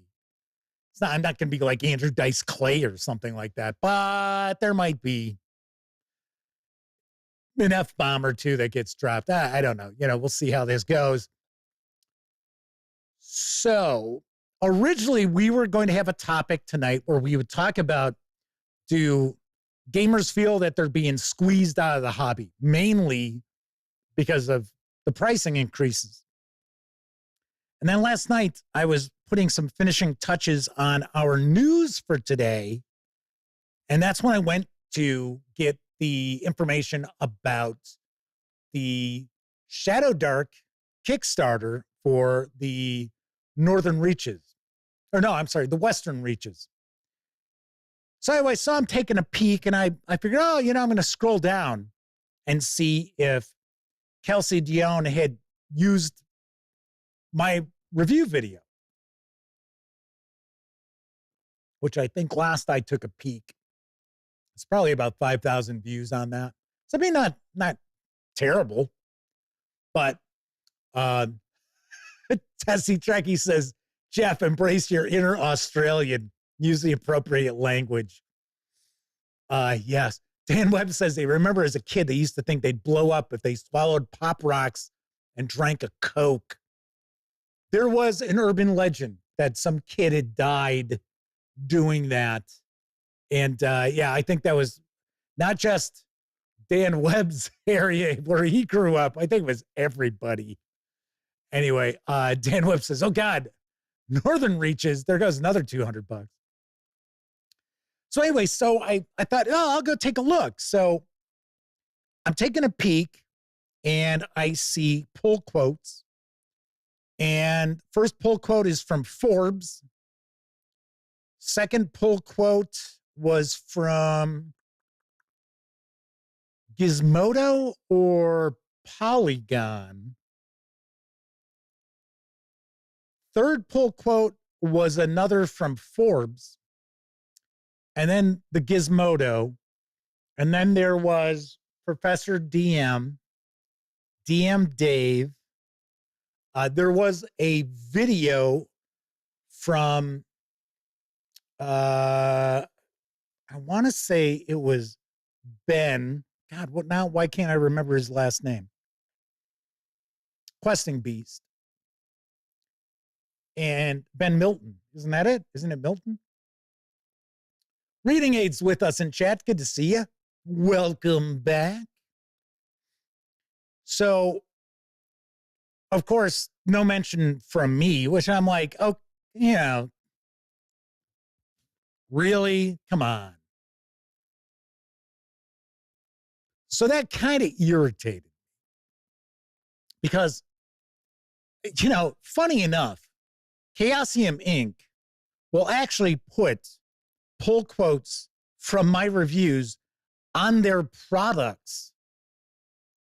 I'm not going to be like Andrew Dice Clay or something like that, but there might be an F-bomb or two that gets dropped. I don't know. We'll see how this goes. So originally we were going to have a topic tonight where we would talk about, do gamers feel that they're being squeezed out of the hobby, mainly because of the pricing increases. And then last night I was putting some finishing touches on our news for today. And that's when I went to get the information about the Shadow Dark Kickstarter for the Northern Reaches. Or no, I'm sorry, the Western Reaches. So anyway, I saw him taking a peek, and I figured, I'm going to scroll down and see if Kelsey Dion had used my review video, which I think last I took a peek, it's probably about 5,000 views on that. So I mean, not terrible, but Tessie Trekkie says, Jeff, embrace your inner Australian. Use the appropriate language. Yes. Dan Webb says they remember as a kid, they used to think they'd blow up if they swallowed Pop Rocks and drank a Coke. There was an urban legend that some kid had died doing that. And I think that was not just Dan Webb's area where he grew up. I think it was everybody. Anyway, Dan Webb says, oh God, Northern Reaches, there goes another $200. So anyway, so I thought, I'll go take a look. So I'm taking a peek and I see pull quotes. And first pull quote is from Forbes. Second pull quote was from Gizmodo or Polygon. Third pull quote was another from Forbes. And then the Gizmodo. And then there was Professor DM, DM Dave. There was a video from, I want to say it was Ben. God, what now? Why can't I remember his last name? Questing Beast. And Ben Milton. Isn't that it? Isn't it Milton? Reading Aids with us in chat. Good to see you. Welcome back. So, of course, no mention from me, which I'm like, oh, really? Come on. So that kind of irritated me because, you know, funny enough, Chaosium Inc. will actually pull quotes from my reviews on their products,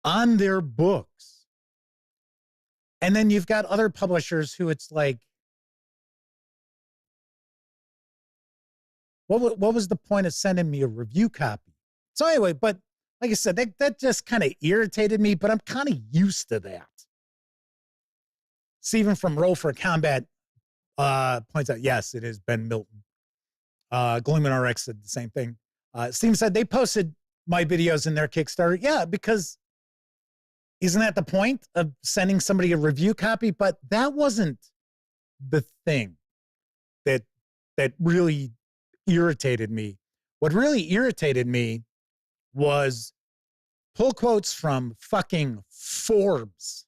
on their books. And then you've got other publishers who it's like, what was the point of sending me a review copy? So anyway, but like I said, that just kind of irritated me, but I'm kind of used to that. Stephen from Roll for Combat points out, yes, it is Ben Milton. Gleeman RX said the same thing. Stephen said they posted my videos in their Kickstarter. Yeah, because isn't that the point of sending somebody a review copy? But that wasn't the thing that really irritated me. What really irritated me was pull quotes from fucking Forbes.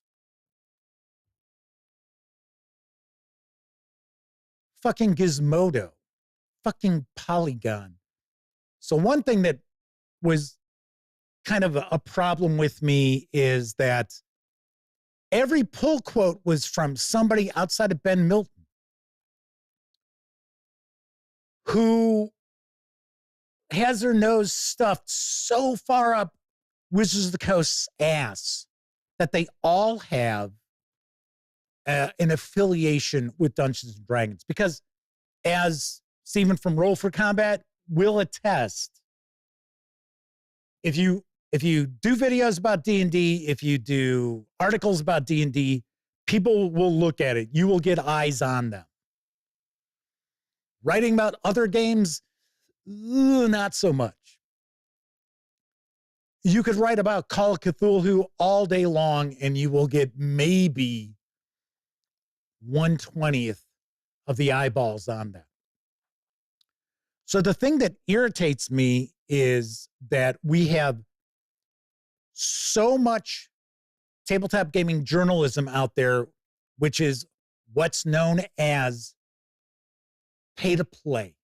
Fucking Gizmodo. Fucking Polygon. So one thing that was kind of a problem with me is that every pull quote was from somebody outside of Ben Milton who has their nose stuffed so far up Wizards of the Coast's ass that they all have an affiliation with Dungeons and Dragons. Because as Stephen from Roll for Combat will attest, if you do videos about D&D, if you do articles about D&D, people will look at it. You will get eyes on them. Writing about other games, not so much. You could write about Call of Cthulhu all day long and you will get maybe 1/20th of the eyeballs on that. So the thing that irritates me is that we have so much tabletop gaming journalism out there, which is what's known as pay to play.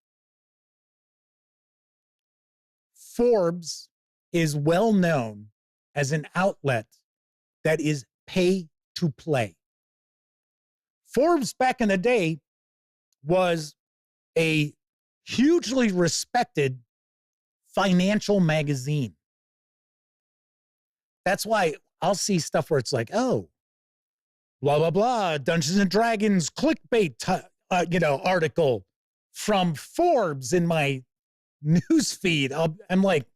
Forbes is well known as an outlet that is pay to play. Forbes back in the day was a hugely respected financial magazine. That's why I'll see stuff where it's like, oh, blah, blah, blah, Dungeons and Dragons clickbait, article from Forbes in my news feed. I'm like,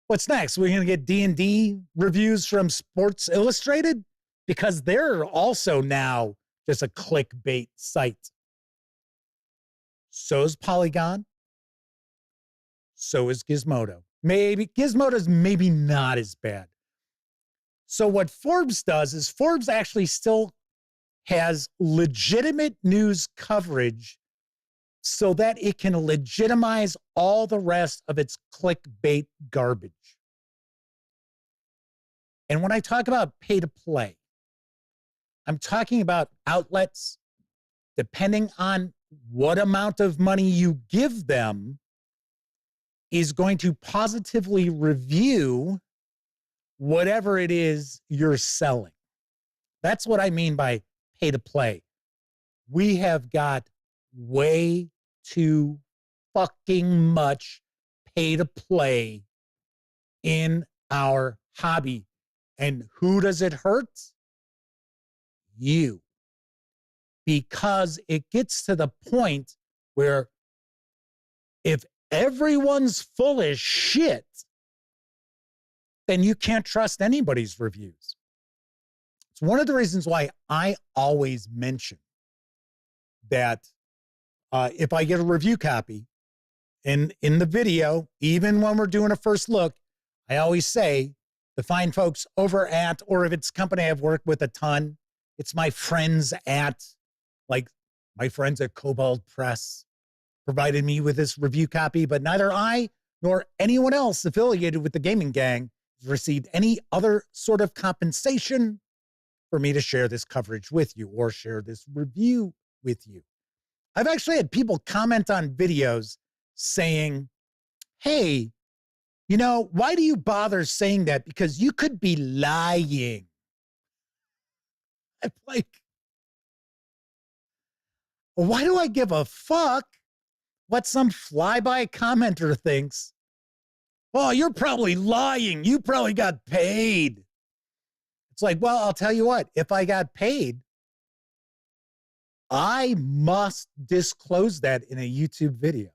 what's next? We're going to get D&D reviews from Sports Illustrated? Because they're also now just a clickbait site. So is Polygon. So is Gizmodo. Maybe Gizmodo's maybe not as bad. So what Forbes does is Forbes actually still has legitimate news coverage so that it can legitimize all the rest of its clickbait garbage. And when I talk about pay to play, I'm talking about outlets, depending on what amount of money you give them, is going to positively review whatever it is you're selling. That's what I mean by pay to play. We have got way too fucking much pay to play in our hobby. And who does it hurt? You. Because it gets to the point where if everyone's full as shit, then you can't trust anybody's reviews. It's one of the reasons why I always mention that if I get a review copy in the video, even when we're doing a first look, I always say the fine folks over at, or if it's a company I've worked with a ton, it's my friends at, like my friends at Kobold Press provided me with this review copy, but neither I nor anyone else affiliated with the gaming gang has received any other sort of compensation for me to share this coverage with you or share this review with you. I've actually had people comment on videos saying, hey, You know, why do you bother saying that? Because you could be lying. I'm like, why do I give a fuck what some flyby commenter thinks? Oh, you're probably lying. You probably got paid. It's like, well, I'll tell you what, if I got paid, I must disclose that in a YouTube video.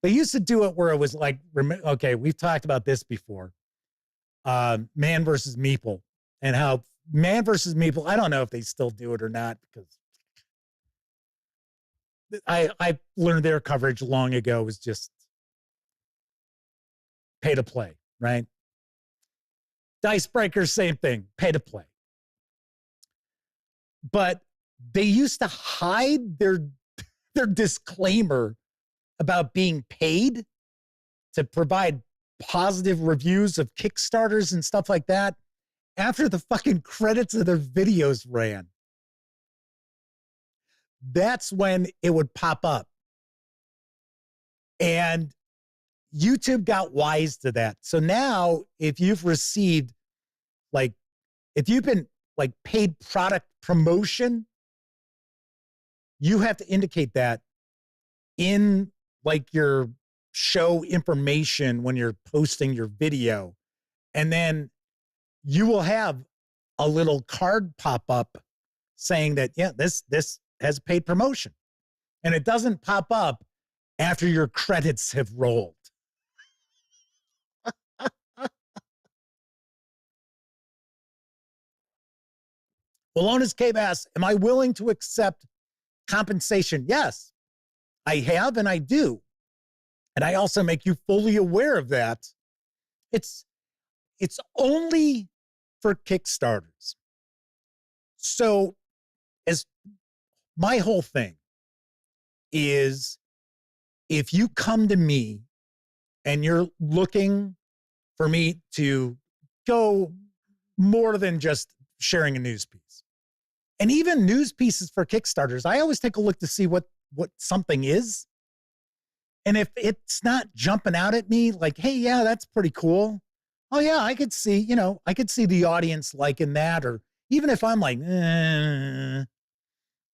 They used to do it where it was like, okay, we've talked about this before. Man versus Meeple, and how Man versus Meeple, I don't know if they still do it or not, because I learned their coverage long ago was just pay to play, right? Dicebreakers, same thing, pay to play. But they used to hide their disclaimer about being paid to provide positive reviews of Kickstarters and stuff like that after the fucking credits of their videos ran. That's when it would pop up. And YouTube got wise to that. So now if you've received, like, if you've been like paid product promotion, you have to indicate that in like your show information when you're posting your video. And then you will have a little card pop up saying that, yeah, this has paid promotion. And it doesn't pop up after your credits have rolled. Walonis Cave asks, am I willing to accept compensation? Yes, I have and I do. And I also make you fully aware of that. It's only for Kickstarters. So as my whole thing is, if you come to me and you're looking for me to go more than just sharing a news piece, and even news pieces for Kickstarters, I always take a look to see what something is. And if it's not jumping out at me like, hey, yeah, that's pretty cool. Oh yeah, I could see the audience liking that. Or even if I'm like,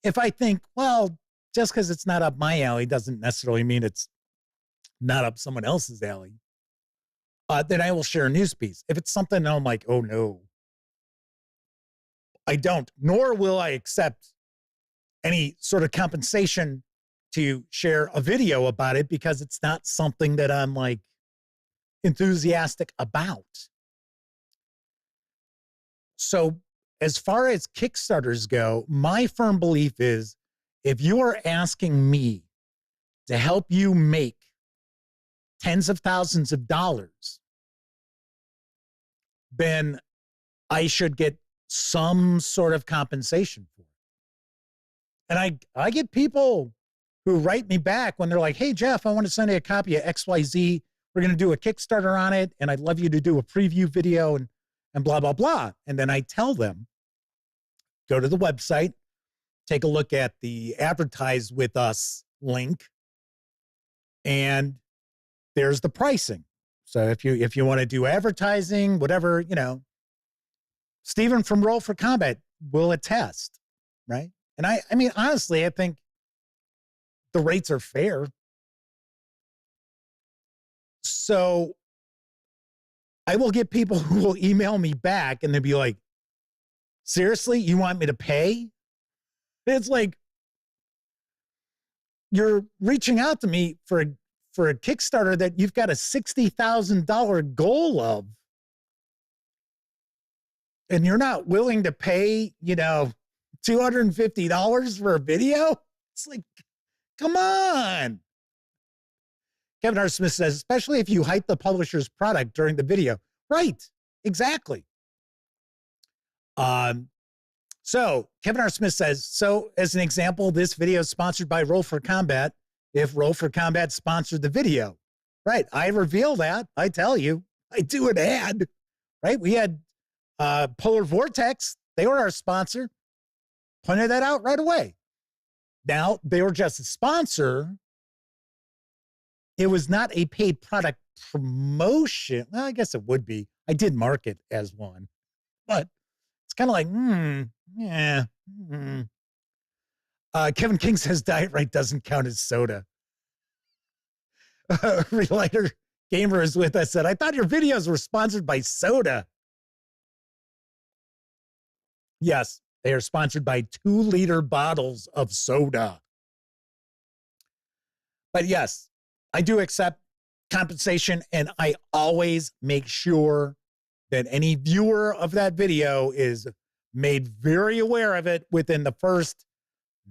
if I think, well, just because it's not up my alley doesn't necessarily mean it's not up someone else's alley. Then I will share a news piece. If it's something I'm like, oh no, I don't, nor will I accept any sort of compensation to share a video about it, because it's not something that I'm like enthusiastic about. So as far as Kickstarters go, my firm belief is, if you are asking me to help you make tens of thousands of dollars, then I should get some sort of compensation for it. And I get people who write me back when they're like, hey, Jeff, I want to send you a copy of XYZ. We're going to do a Kickstarter on it, and I'd love you to do a preview video and blah, blah, blah. And then I tell them, go to the website, take a look at the Advertise with Us link, and there's the pricing. So if you want to do advertising, whatever, Stephen from Roll for Combat will attest, right? And I mean, honestly, I think the rates are fair. So I will get people who will email me back and they'll be like, seriously, you want me to pay? It's like, you're reaching out to me for a Kickstarter that you've got a $60,000 goal of, and you're not willing to pay, $250 for a video? It's like, come on. Kevin R. Smith says, especially if you hype the publisher's product during the video. Right, exactly. So Kevin R. Smith says, so as an example, this video is sponsored by Roll for Combat. If Roll for Combat sponsored the video, right? I reveal that. I tell you, I do an ad, right? We had Polar Vortex. They were our sponsor. Pointed that out right away. Now, they were just a sponsor, it was not a paid product promotion. Well, I guess it would be. I did mark it as one, but it's kind of like, yeah. Kevin King says Diet Right doesn't count as soda. Relighter Gamer is with us. Said, I thought your videos were sponsored by soda. Yes, they are sponsored by 2-liter bottles of soda. But yes, I do accept compensation, and I always make sure that any viewer of that video is made very aware of it within the first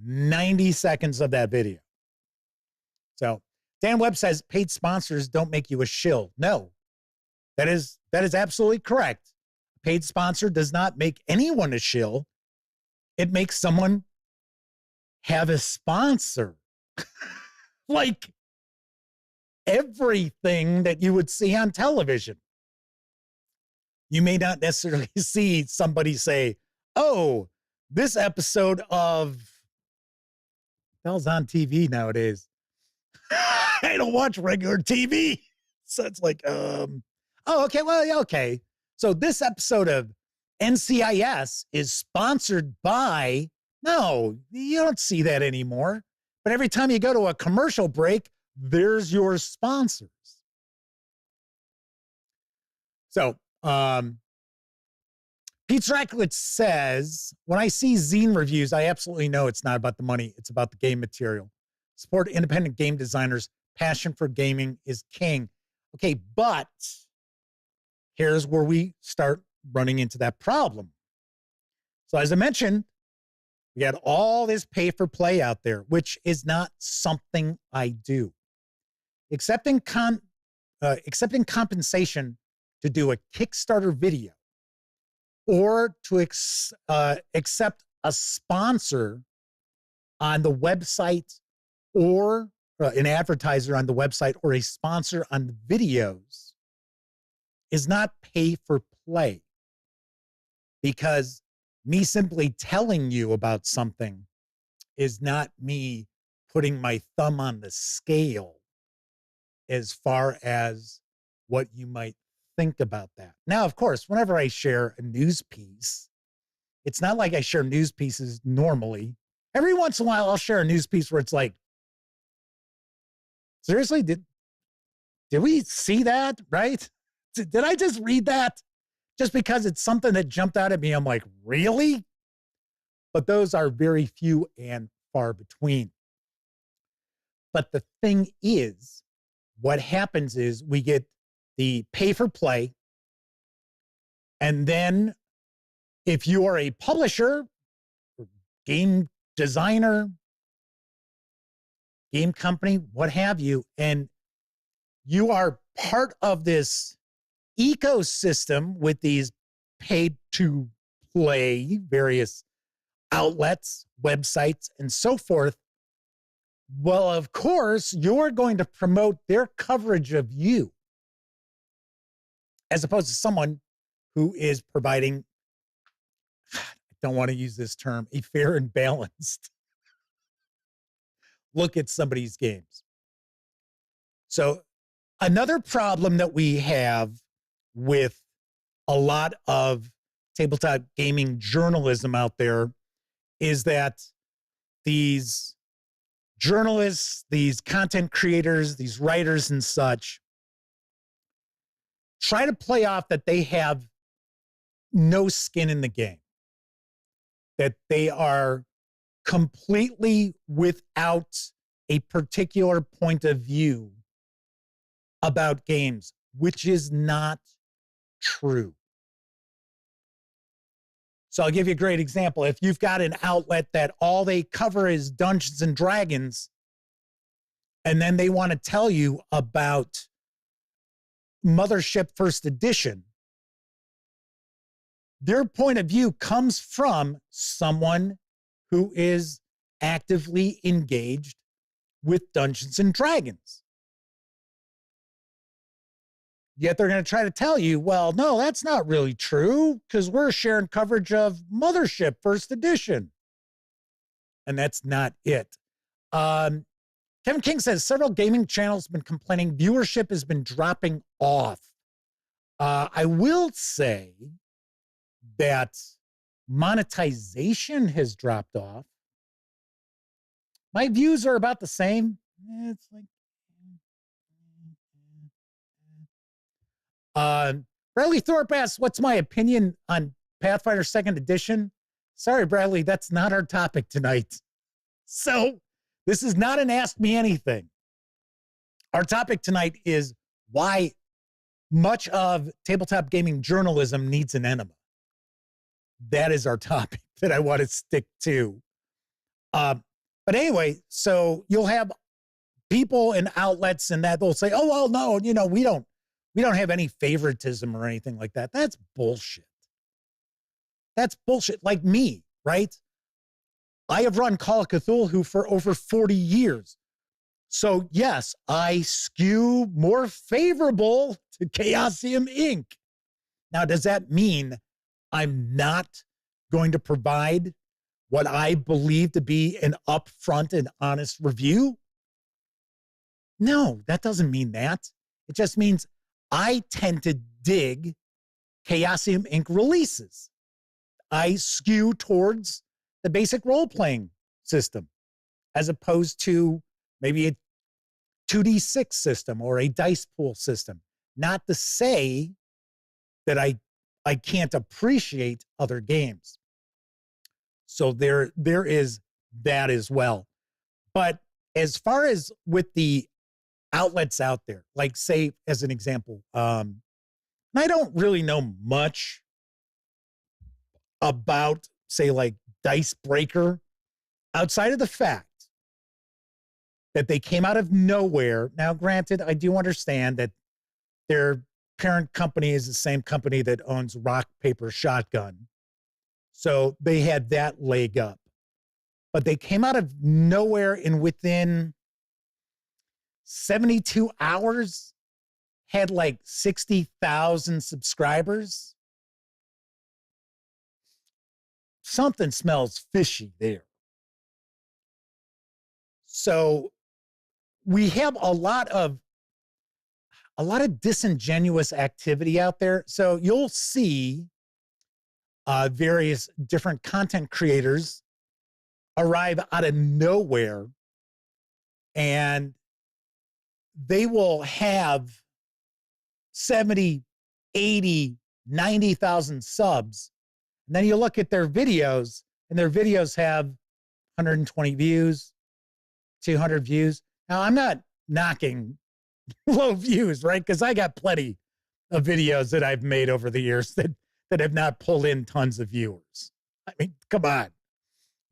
90 seconds of that video. So Dan Webb says paid sponsors don't make you a shill. No, that is absolutely correct. A paid sponsor does not make anyone a shill. It makes someone have a sponsor. Like everything that you would see on television. You may not necessarily see somebody say, oh, this episode of, hell's on TV nowadays. I don't watch regular TV. So it's like, oh, okay, well, yeah, okay. So this episode of NCIS is sponsored by, no, you don't see that anymore. But every time you go to a commercial break, there's your sponsors. So, Pete Strakowitz says, when I see zine reviews, I absolutely know it's not about the money. It's about the game material. Support independent game designers. Passion for gaming is king. Okay, but here's where we start running into that problem. So as I mentioned, we got all this pay for play out there, which is not something I do. Accepting compensation to do a Kickstarter video or to accept a sponsor on the website or an advertiser on the website or a sponsor on the videos is not pay for play, because me simply telling you about something is not me putting my thumb on the scale as far as what you might think about that. Now, of course, whenever I share a news piece, it's not like I share news pieces normally. Every once in a while, I'll share a news piece where it's like, seriously, did we see that, right? Did I just read that? Just because it's something that jumped out at me, I'm like, really? But those are very few and far between. But the thing is, what happens is we get the pay for play. And then if you are a publisher, game designer, game company, what have you, and you are part of this ecosystem with these paid to play various outlets, websites, and so forth, well, of course, you're going to promote their coverage of you as opposed to someone who is providing, I don't want to use this term, a fair and balanced look at somebody's games. So another problem that we have with a lot of tabletop gaming journalism out there is that these journalists, these content creators, these writers and such try to play off that they have no skin in the game, that they are completely without a particular point of view about games, which is not true. So I'll give you a great example. If you've got an outlet that all they cover is Dungeons and Dragons, and then they want to tell you about Mothership First Edition, their point of view comes from someone who is actively engaged with Dungeons and Dragons. Yet they're going to try to tell you, well, no, that's not really true because we're sharing coverage of Mothership First Edition. And that's not it. Kevin King says several gaming channels have been complaining viewership has been dropping off. I will say that monetization has dropped off. My views are about the same. It's like, Bradley Thorpe asks, what's my opinion on Pathfinder 2nd Edition? Sorry, Bradley, that's not our topic tonight. So this is not an Ask Me Anything. Our topic tonight is why much of tabletop gaming journalism needs an enema. That is our topic that I want to stick to. But anyway, so you'll have people and outlets and that they'll say, oh, well, no, we don't have any favoritism or anything like that. That's bullshit. That's bullshit. Like me, right? I have run Call of Cthulhu for over 40 years. So yes, I skew more favorable to Chaosium Inc. Now, does that mean I'm not going to provide what I believe to be an upfront and honest review? No, that doesn't mean that. It just means I tend to dig Chaosium Inc. releases. I skew towards the basic role-playing system as opposed to maybe a 2D6 system or a dice pool system. Not to say that I can't appreciate other games. So there is that as well. But as far as with the outlets out there, like say, as an example, and I don't really know much about, say, like Dice Breaker, outside of the fact that they came out of nowhere. Now, granted, I do understand that their parent company is the same company that owns Rock, Paper, Shotgun. So they had that leg up. But they came out of nowhere and within 72 hours had like 60,000 subscribers. Something smells fishy there. So we have a lot of disingenuous activity out there. So you'll see various different content creators arrive out of nowhere, and they will have 70, 80, 90,000 subs. And then you look at their videos, and their videos have 120 views, 200 views. Now, I'm not knocking low views, right? Because I got plenty of videos that I've made over the years that have not pulled in tons of viewers. I mean, come on.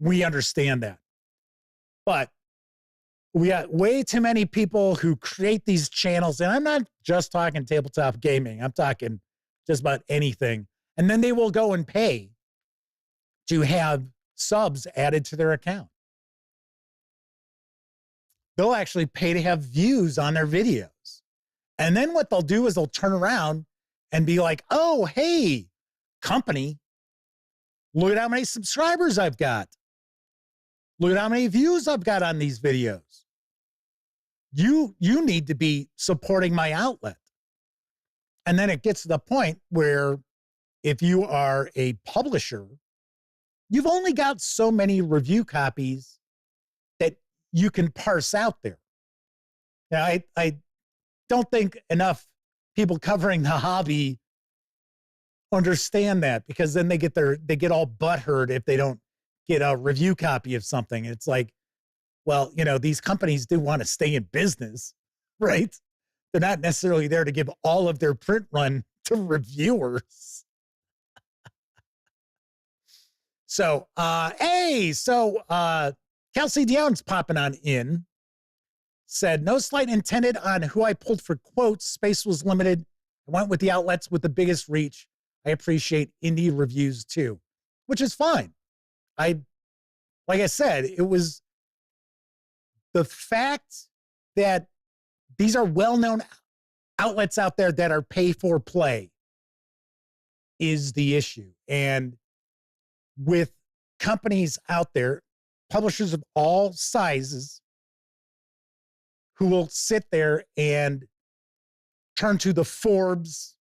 We understand that. But we got way too many people who create these channels, and I'm not just talking tabletop gaming. I'm talking just about anything. And then they will go and pay to have subs added to their account. They'll actually pay to have views on their videos. And then what they'll do is they'll turn around and be like, oh, hey, company, look at how many subscribers I've got. Look at how many views I've got on these videos. You need to be supporting my outlet. And then it gets to the point where if you are a publisher, you've only got so many review copies that you can parse out there. Now, I don't think enough people covering the hobby understand that, because then they get all butthurt if they don't get a review copy of something. It's like, well, these companies do want to stay in business, right? They're not necessarily there to give all of their print run to reviewers. So, Kelsey Dion's popping on in. Said, no slight intended on who I pulled for quotes. Space was limited. I went with the outlets with the biggest reach. I appreciate indie reviews too, which is fine. Like I said, it was the fact that these are well-known outlets out there that are pay for play is the issue. And with companies out there, publishers of all sizes, who will sit there and turn to the Forbes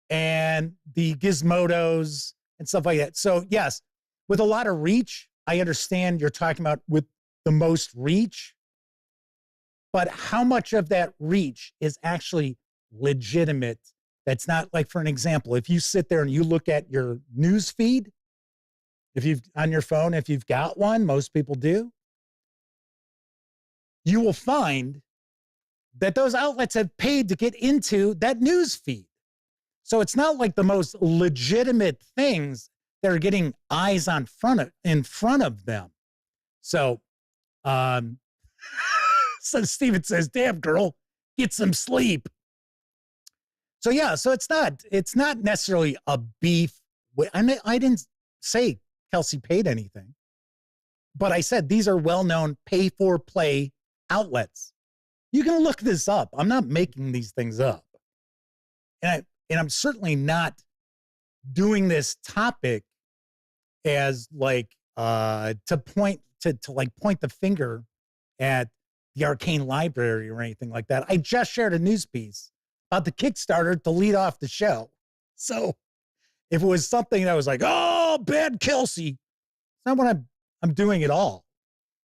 and the Gizmodos and stuff like that. So yes, with a lot of reach, I understand you're talking about with the most reach, but how much of that reach is actually legitimate? That's not like, for an example, if you sit there and you look at your news feed, if you've on your phone, if you've got one, most people do, you will find that those outlets have paid to get into that news feed. So it's not like the most legitimate things that are getting eyes in front of them. So, so Steven says, damn girl, get some sleep. So yeah, so it's not necessarily a beef. I didn't say Kelsey paid anything, but I said these are well-known pay-for-play outlets. You can look this up. I'm not making these things up. And I'm certainly not doing this topic as like to point the finger at the Arcane Library or anything like that. I just shared a news piece about the Kickstarter to lead off the show. So if it was something that was like, oh, bad Kelsey, it's not what I'm doing at all.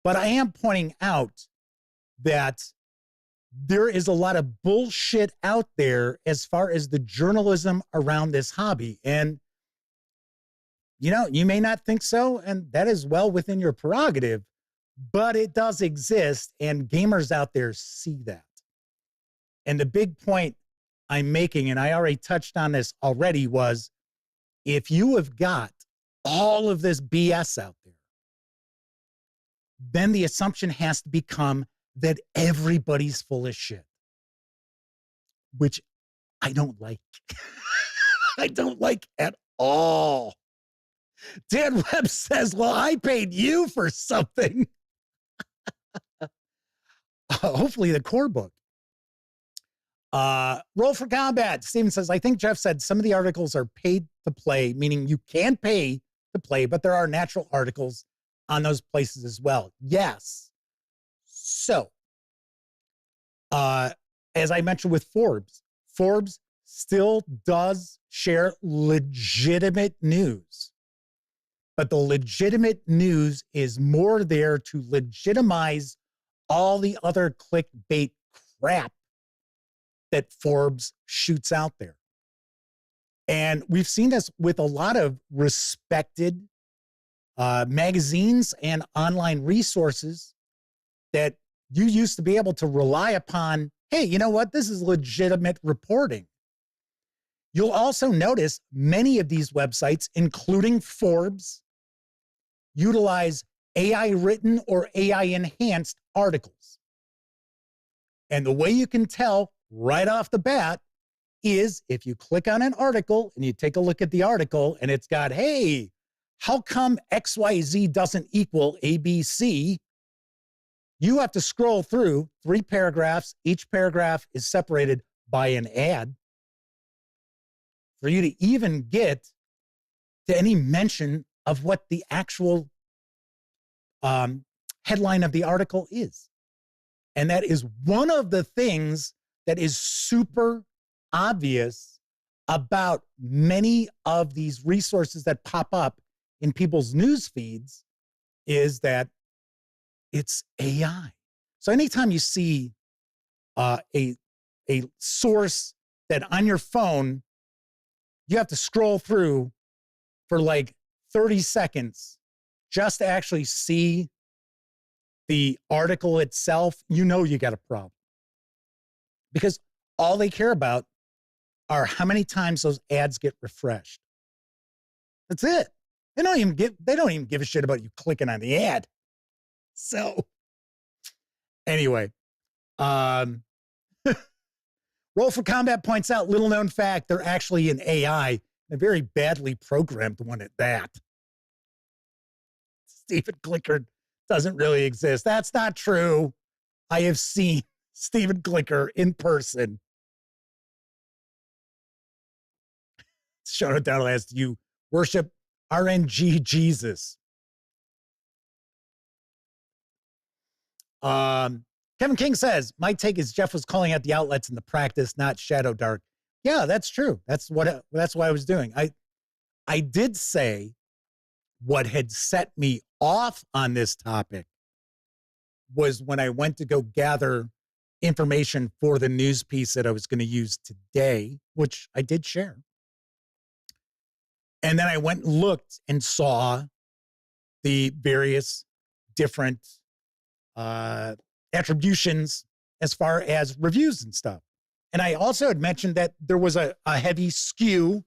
But I am pointing out that there is a lot of bullshit out there as far as the journalism around this hobby. And, you know, you may not think so, and that is well within your prerogative, but it does exist, and gamers out there see that. And the big point I'm making, and I already touched on this already, was if you have got all of this BS out there, then the assumption has to become that everybody's full of shit, which I don't like. I don't like at all. Dan Webb says, well, I paid you for something. Hopefully the core book. Roll for Combat. Steven says, I think Jeff said some of the articles are paid to play, meaning you can pay to play, but there are natural articles on those places as well. Yes. So, as I mentioned with Forbes still does share legitimate news, but the legitimate news is more there to legitimize all the other clickbait crap that Forbes shoots out there. And we've seen this with a lot of respected magazines and online resources that you used to be able to rely upon. Hey, you know what? This is legitimate reporting. You'll also notice many of these websites, including Forbes, utilize AI written or AI enhanced articles. And the way you can tell right off the bat is if you click on an article and you take a look at the article and it's got, hey, how come XYZ doesn't equal ABC? You have to scroll through 3 paragraphs. Each paragraph is separated by an ad for you to even get to any mention of what the actual headline of the article is. And that is one of the things that is super obvious about many of these resources that pop up in people's news feeds, is that it's AI. So anytime you see a source that on your phone, you have to scroll through for like 30 seconds just to actually see the article itself, you know you got a problem. Because all they care about are how many times those ads get refreshed. That's it. They don't even give a shit about you clicking on the ad. So anyway, Roll for Combat points out, little known fact, they're actually an AI, a very badly programmed one at that. Stephen Clicker doesn't really exist. That's not true. I have seen Stephen Clicker in person. Shout out down last, you worship RNG Jesus. Kevin King says, my take is Jeff was calling out the outlets in the practice, not Shadow Dark. Yeah, that's true. That's what I was doing. I did say what had set me off on this topic was when I went to go gather information for the news piece that I was going to use today, which I did share. And then I went and looked and saw the various different attributions as far as reviews and stuff. And I also had mentioned that there was a heavy skew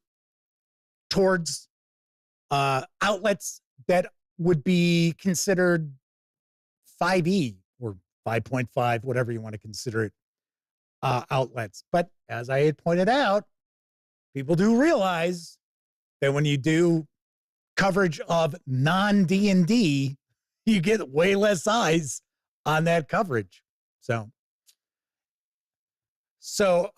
towards outlets that would be considered 5E or 5.5, whatever you want to consider it, outlets. But as I had pointed out, people do realize that when you do coverage of non-D&D, you get way less eyes on that coverage. So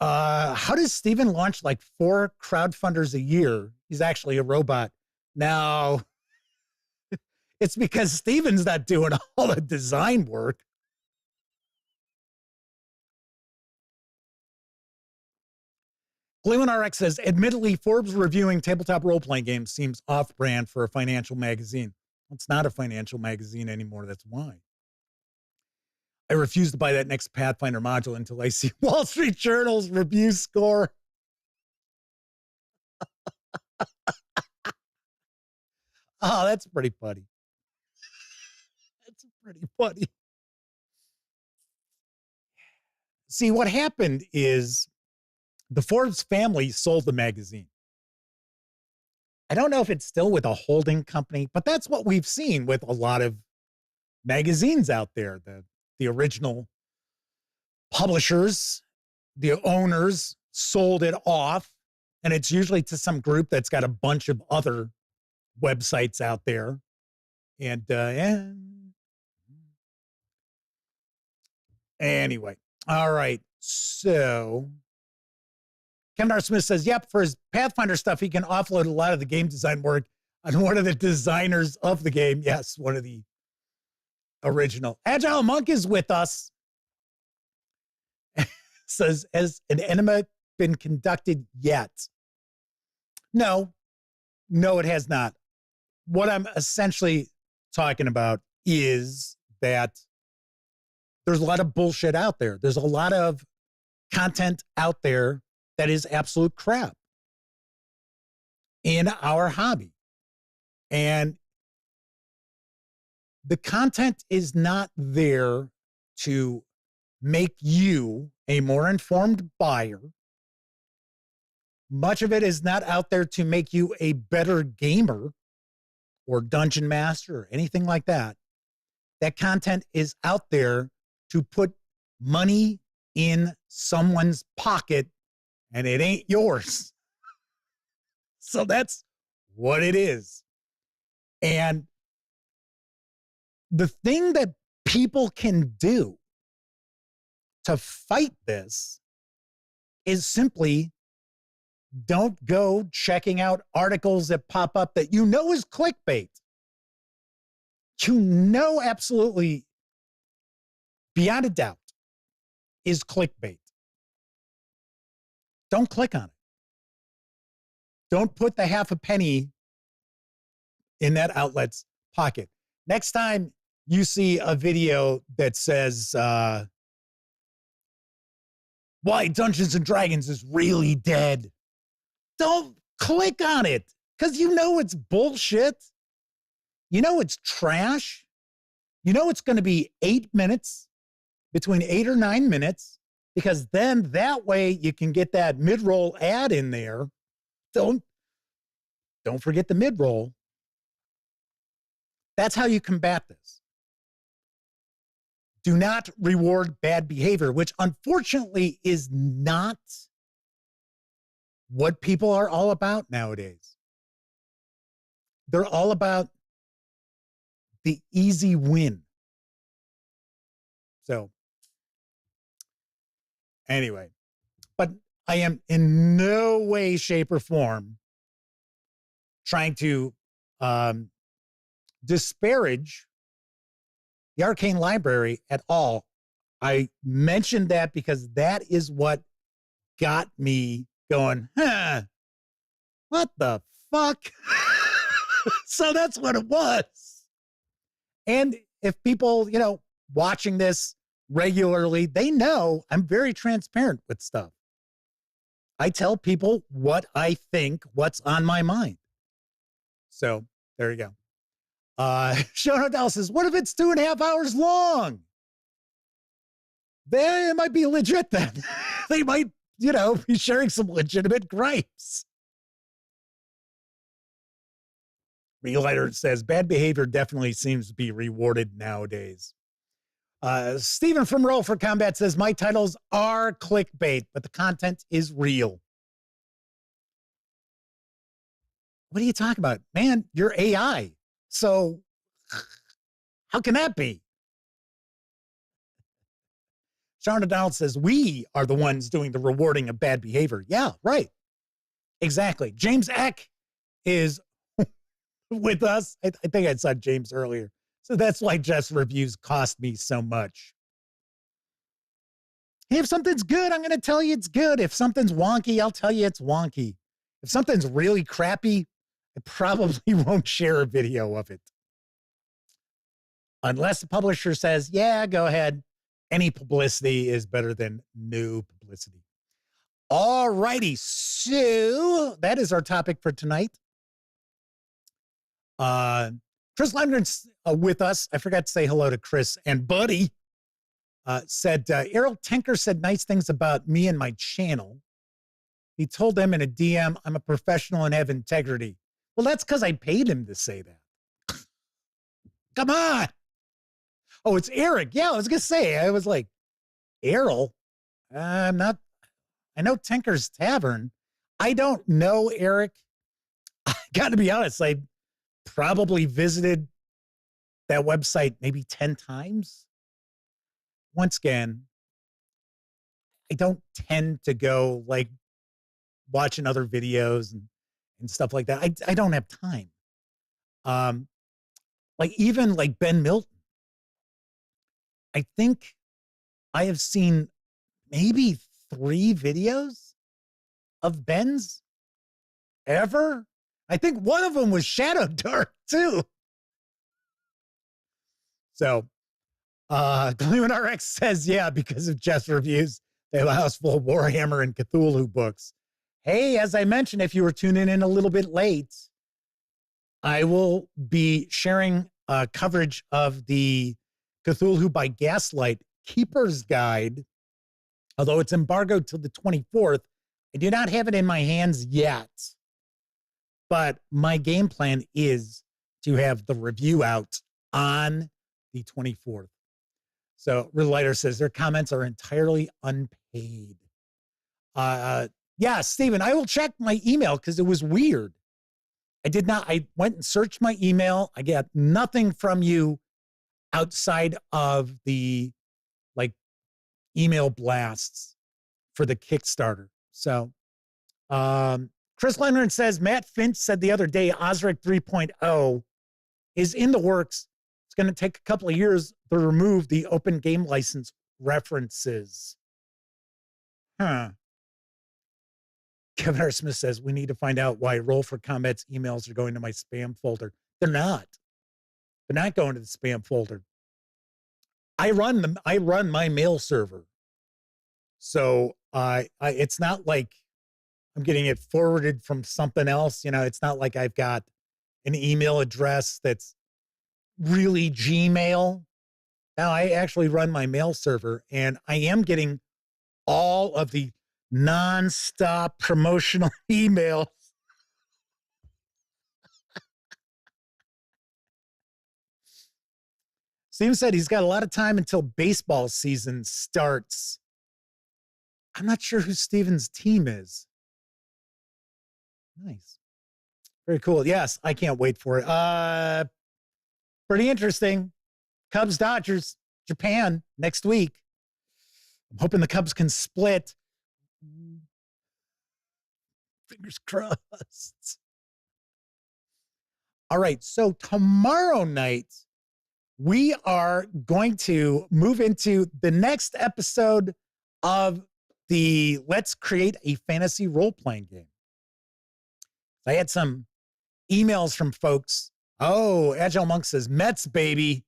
how does Steven launch like 4 crowdfunders a year? He's actually a robot. Now, it's because Steven's not doing all the design work. Gleeman RX says, admittedly, Forbes reviewing tabletop role-playing games seems off-brand for a financial magazine. It's not a financial magazine anymore. That's why. I refuse to buy that next Pathfinder module until I see Wall Street Journal's review score. Oh, that's pretty funny. That's pretty funny. See, what happened is the Forbes family sold the magazine. I don't know if it's still with a holding company, but that's what we've seen with a lot of magazines out there. The original publishers, the owners sold it off, and it's usually to some group that's got a bunch of other websites out there. And anyway, all right. So Kevin R. Smith says, yep, for his Pathfinder stuff, he can offload a lot of the game design work on one of the designers of the game. Yes, one of the original. Agile Monk is with us. Says, has an enema been conducted yet? No, it has not. What I'm essentially talking about is that there's a lot of bullshit out there. There's a lot of content out there that is absolute crap in our hobby. And the content is not there to make you a more informed buyer. Much of it is not out there to make you a better gamer or dungeon master or anything like that. That content is out there to put money in someone's pocket, and it ain't yours. So that's what it is. And the thing that people can do to fight this is simply don't go checking out articles that pop up that you know is clickbait. You know absolutely, beyond a doubt, is clickbait. Don't click on it. Don't put the half a penny in that outlet's pocket. Next time you see a video that says, why Dungeons and Dragons is really dead, don't click on it, because you know it's bullshit. You know it's trash. You know it's going to be 8 minutes, between 8 or 9 minutes, because then that way you can get that mid-roll ad in there. Don't forget the mid-roll. That's how you combat this. Do not reward bad behavior, which unfortunately is not what people are all about nowadays. They're all about the easy win. So anyway, but I am in no way, shape, or form trying to disparage the Arcane Library at all. I mentioned that because that is what got me going, what the fuck? So that's what it was. And if people, watching this regularly, they know I'm very transparent with stuff. I tell people what I think, what's on my mind. So there you go. Shono Doll says, what if it's 2.5 hours long? Then it might be legit then. They might, be sharing some legitimate gripes. Relighter says, bad behavior definitely seems to be rewarded nowadays. Stephen from Roll for Combat says, my titles are clickbait, but the content is real. What are you talking about? Man, you're AI. So how can that be? Sean Donald says, we are the ones doing the rewarding of bad behavior. Yeah, right. Exactly. James Eck is with us. I think I saw James earlier. So that's why Jeff's reviews cost me so much. Hey, if something's good, I'm going to tell you it's good. If something's wonky, I'll tell you it's wonky. If something's really crappy, I probably won't share a video of it. Unless the publisher says, yeah, go ahead. Any publicity is better than no publicity. All righty. So that is our topic for tonight. Chris Lemgren's with us. I forgot to say hello to Chris and Buddy. Said, Errol Tinker said nice things about me and my channel. He told them in a DM, I'm a professional and have integrity. Well, that's because I paid him to say that. Come on. Oh, it's Eric. Yeah, I was going to say, I was like, Errol? I'm not, I know Tinker's Tavern. I don't know Eric. I got to be honest, I probably visited that website maybe 10 times. Once again, I don't tend to go like watching other videos and stuff like that. I don't have time. Like even like Ben Milton. I think I have seen maybe 3 videos of Ben's ever. I think one of them was Shadow Dark too. So, Gleeman RX says, yeah, because of Jeff's reviews, they have a house full of Warhammer and Cthulhu books. Hey, as I mentioned, if you were tuning in a little bit late, I will be sharing coverage of the Cthulhu by Gaslight Keeper's Guide. Although it's embargoed till the 24th, I do not have it in my hands yet. But my game plan is to have the review out on the 24th. So Relighter says their comments are entirely unpaid. Yeah, Stephen, I will check my email because it was weird. I went and searched my email. I got nothing from you outside of the like email blasts for the Kickstarter. So Chris Leonard says, Matt Finch said the other day, Osric 3.0 is in the works. It's going to take a couple of years to remove the open game license references. Kevin R. Smith says, we need to find out why Roll for Combat's emails are going to my spam folder. They're not. They're not going to the spam folder. I run my mail server. So it's not like I'm getting it forwarded from something else. It's not like I've got an email address that's really Gmail. Now I actually run my mail server and I am getting all of the nonstop promotional emails. Steve said he's got a lot of time until baseball season starts. I'm not sure who Steven's team is. Nice. Very cool. Yes, I can't wait for it. Pretty interesting. Cubs, Dodgers, Japan next week. I'm hoping the Cubs can split. Fingers crossed. All right. So tomorrow night, we are going to move into the next episode of the Let's Create a Fantasy Role-Playing Game. I had some emails from folks. Oh, Agile Monk says, Mets, baby.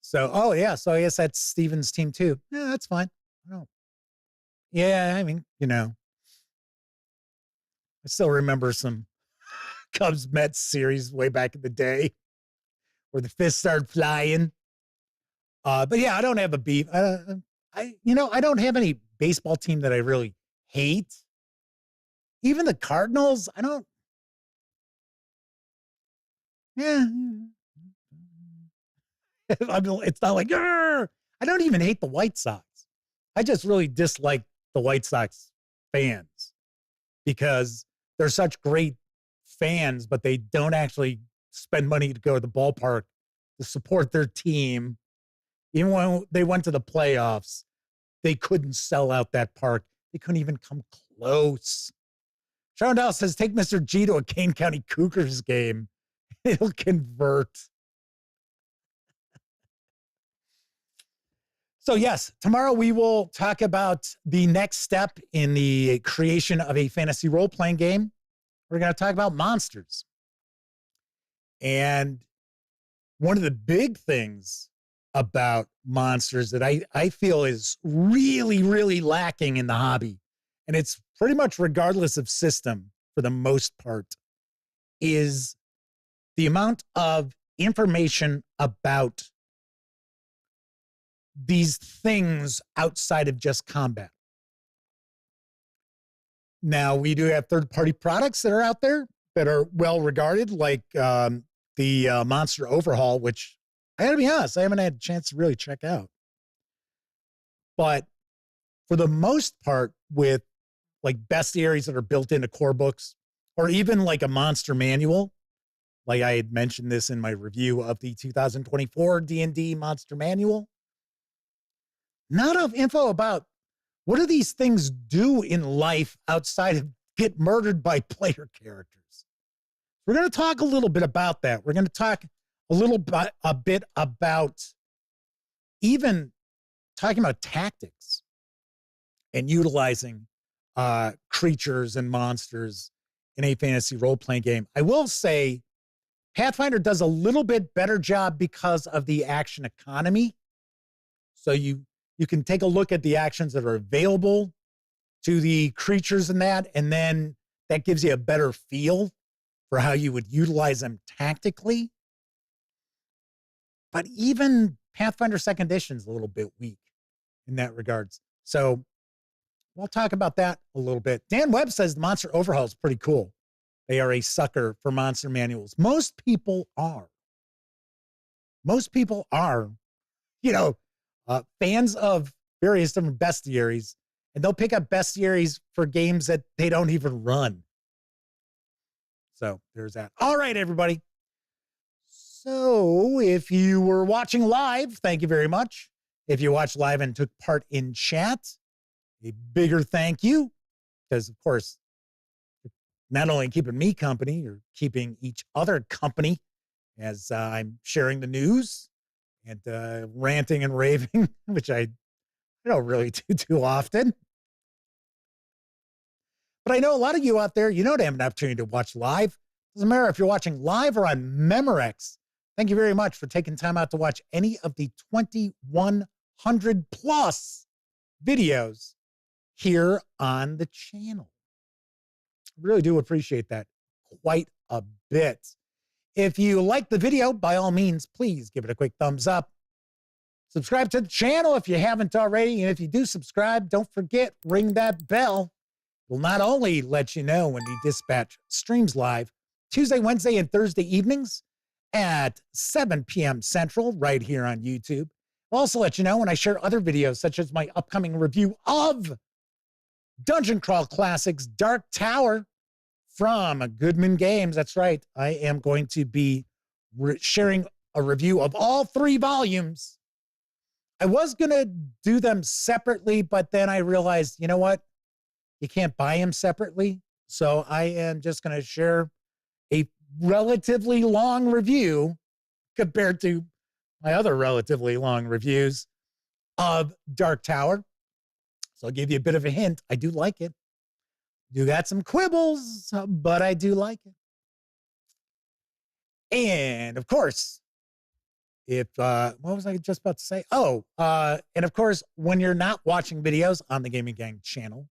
So, oh, yeah. So I guess that's Steven's team, too. Yeah, that's fine. Yeah, I mean, you know, I still remember some Cubs Mets series way back in the day where the fists started flying. But yeah, I don't have a beef. I don't have any baseball team that I really hate. Even the Cardinals, I don't. Yeah. It's not like, Arr! I don't even hate the White Sox. I just really dislike the White Sox fans because they're such great fans, but they don't actually spend money to go to the ballpark to support their team. Even when they went to the playoffs, they couldn't sell out that park. They couldn't even come close. Sharon Dow says, take Mr. G to a Kane County Cougars game. It'll convert. So yes, tomorrow we will talk about the next step in the creation of a fantasy role-playing game. We're going to talk about monsters. And one of the big things about monsters that I feel is really, really lacking in the hobby, and it's pretty much regardless of system for the most part, is the amount of information about these things outside of just combat. Now, we do have third-party products that are out there that are well-regarded, like the Monster Overhaul, which I gotta be honest, I haven't had a chance to really check out. But for the most part, with like bestiaries that are built into core books, or even like a monster manual, like I had mentioned this in my review of the 2024 D&D Monster Manual, not enough info about what do these things do in life outside of get murdered by player characters. We're going to talk a little bit about that. We're going to talk a bit about even talking about tactics and utilizing creatures and monsters in a fantasy role-playing game. I will say Pathfinder does a little bit better job because of the action economy. So you can take a look at the actions that are available to the creatures in that, and then that gives you a better feel for how you would utilize them tactically. But even Pathfinder 2nd Edition is a little bit weak in that regards. So we'll talk about that a little bit. Dan Webb says the Monster Overhaul is pretty cool. They are a sucker for monster manuals. Most people are. Fans of various different bestiaries, and they'll pick up bestiaries for games that they don't even run. So there's that. All right, everybody. So if you were watching live, thank you very much. If you watched live and took part in chat, a bigger thank you, because of course, not only keeping me company, you're keeping each other company as I'm sharing the news and ranting and raving, which I don't really do too often. But I know a lot of you out there, you don't have an opportunity to watch live. Doesn't matter if you're watching live or on Memorex. Thank you very much for taking time out to watch any of the 2,100 plus videos here on the channel. Really do appreciate that quite a bit. If you like the video, by all means, please give it a quick thumbs up. Subscribe to the channel if you haven't already. And if you do subscribe, don't forget, ring that bell. We'll not only let you know when we dispatch streams live Tuesday, Wednesday, and Thursday evenings at 7 p.m. Central right here on YouTube. We'll also let you know when I share other videos, such as my upcoming review of Dungeon Crawl Classics Dark Tower from Goodman Games. That's right. I am going to be sharing a review of all 3 volumes. I was going to do them separately, but then I realized, you know what? You can't buy them separately. So I am just going to share a relatively long review compared to my other relatively long reviews of Dark Tower. So I'll give you a bit of a hint. I do like it. Do got some quibbles, but I do like it. And of course, if what was I just about to say? Oh, and of course, when you're not watching videos on the Gaming Gang channel,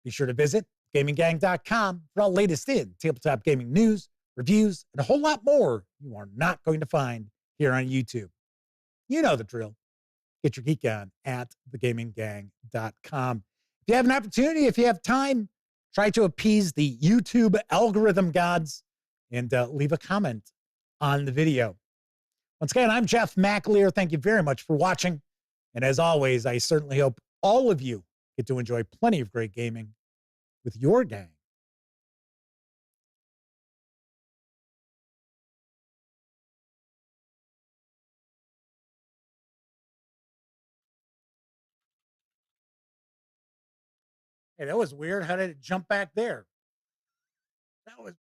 be sure to visit gaminggang.com for all latest in tabletop gaming news, reviews, and a whole lot more you are not going to find here on YouTube. You know the drill. Get your geek on at thegaminggang.com. If you have an opportunity, if you have time, try to appease the YouTube algorithm gods and leave a comment on the video. Once again, I'm Jeff McAleer. Thank you very much for watching. And as always, I certainly hope all of you get to enjoy plenty of great gaming with your gang. Hey, that was weird. How did it jump back there? That was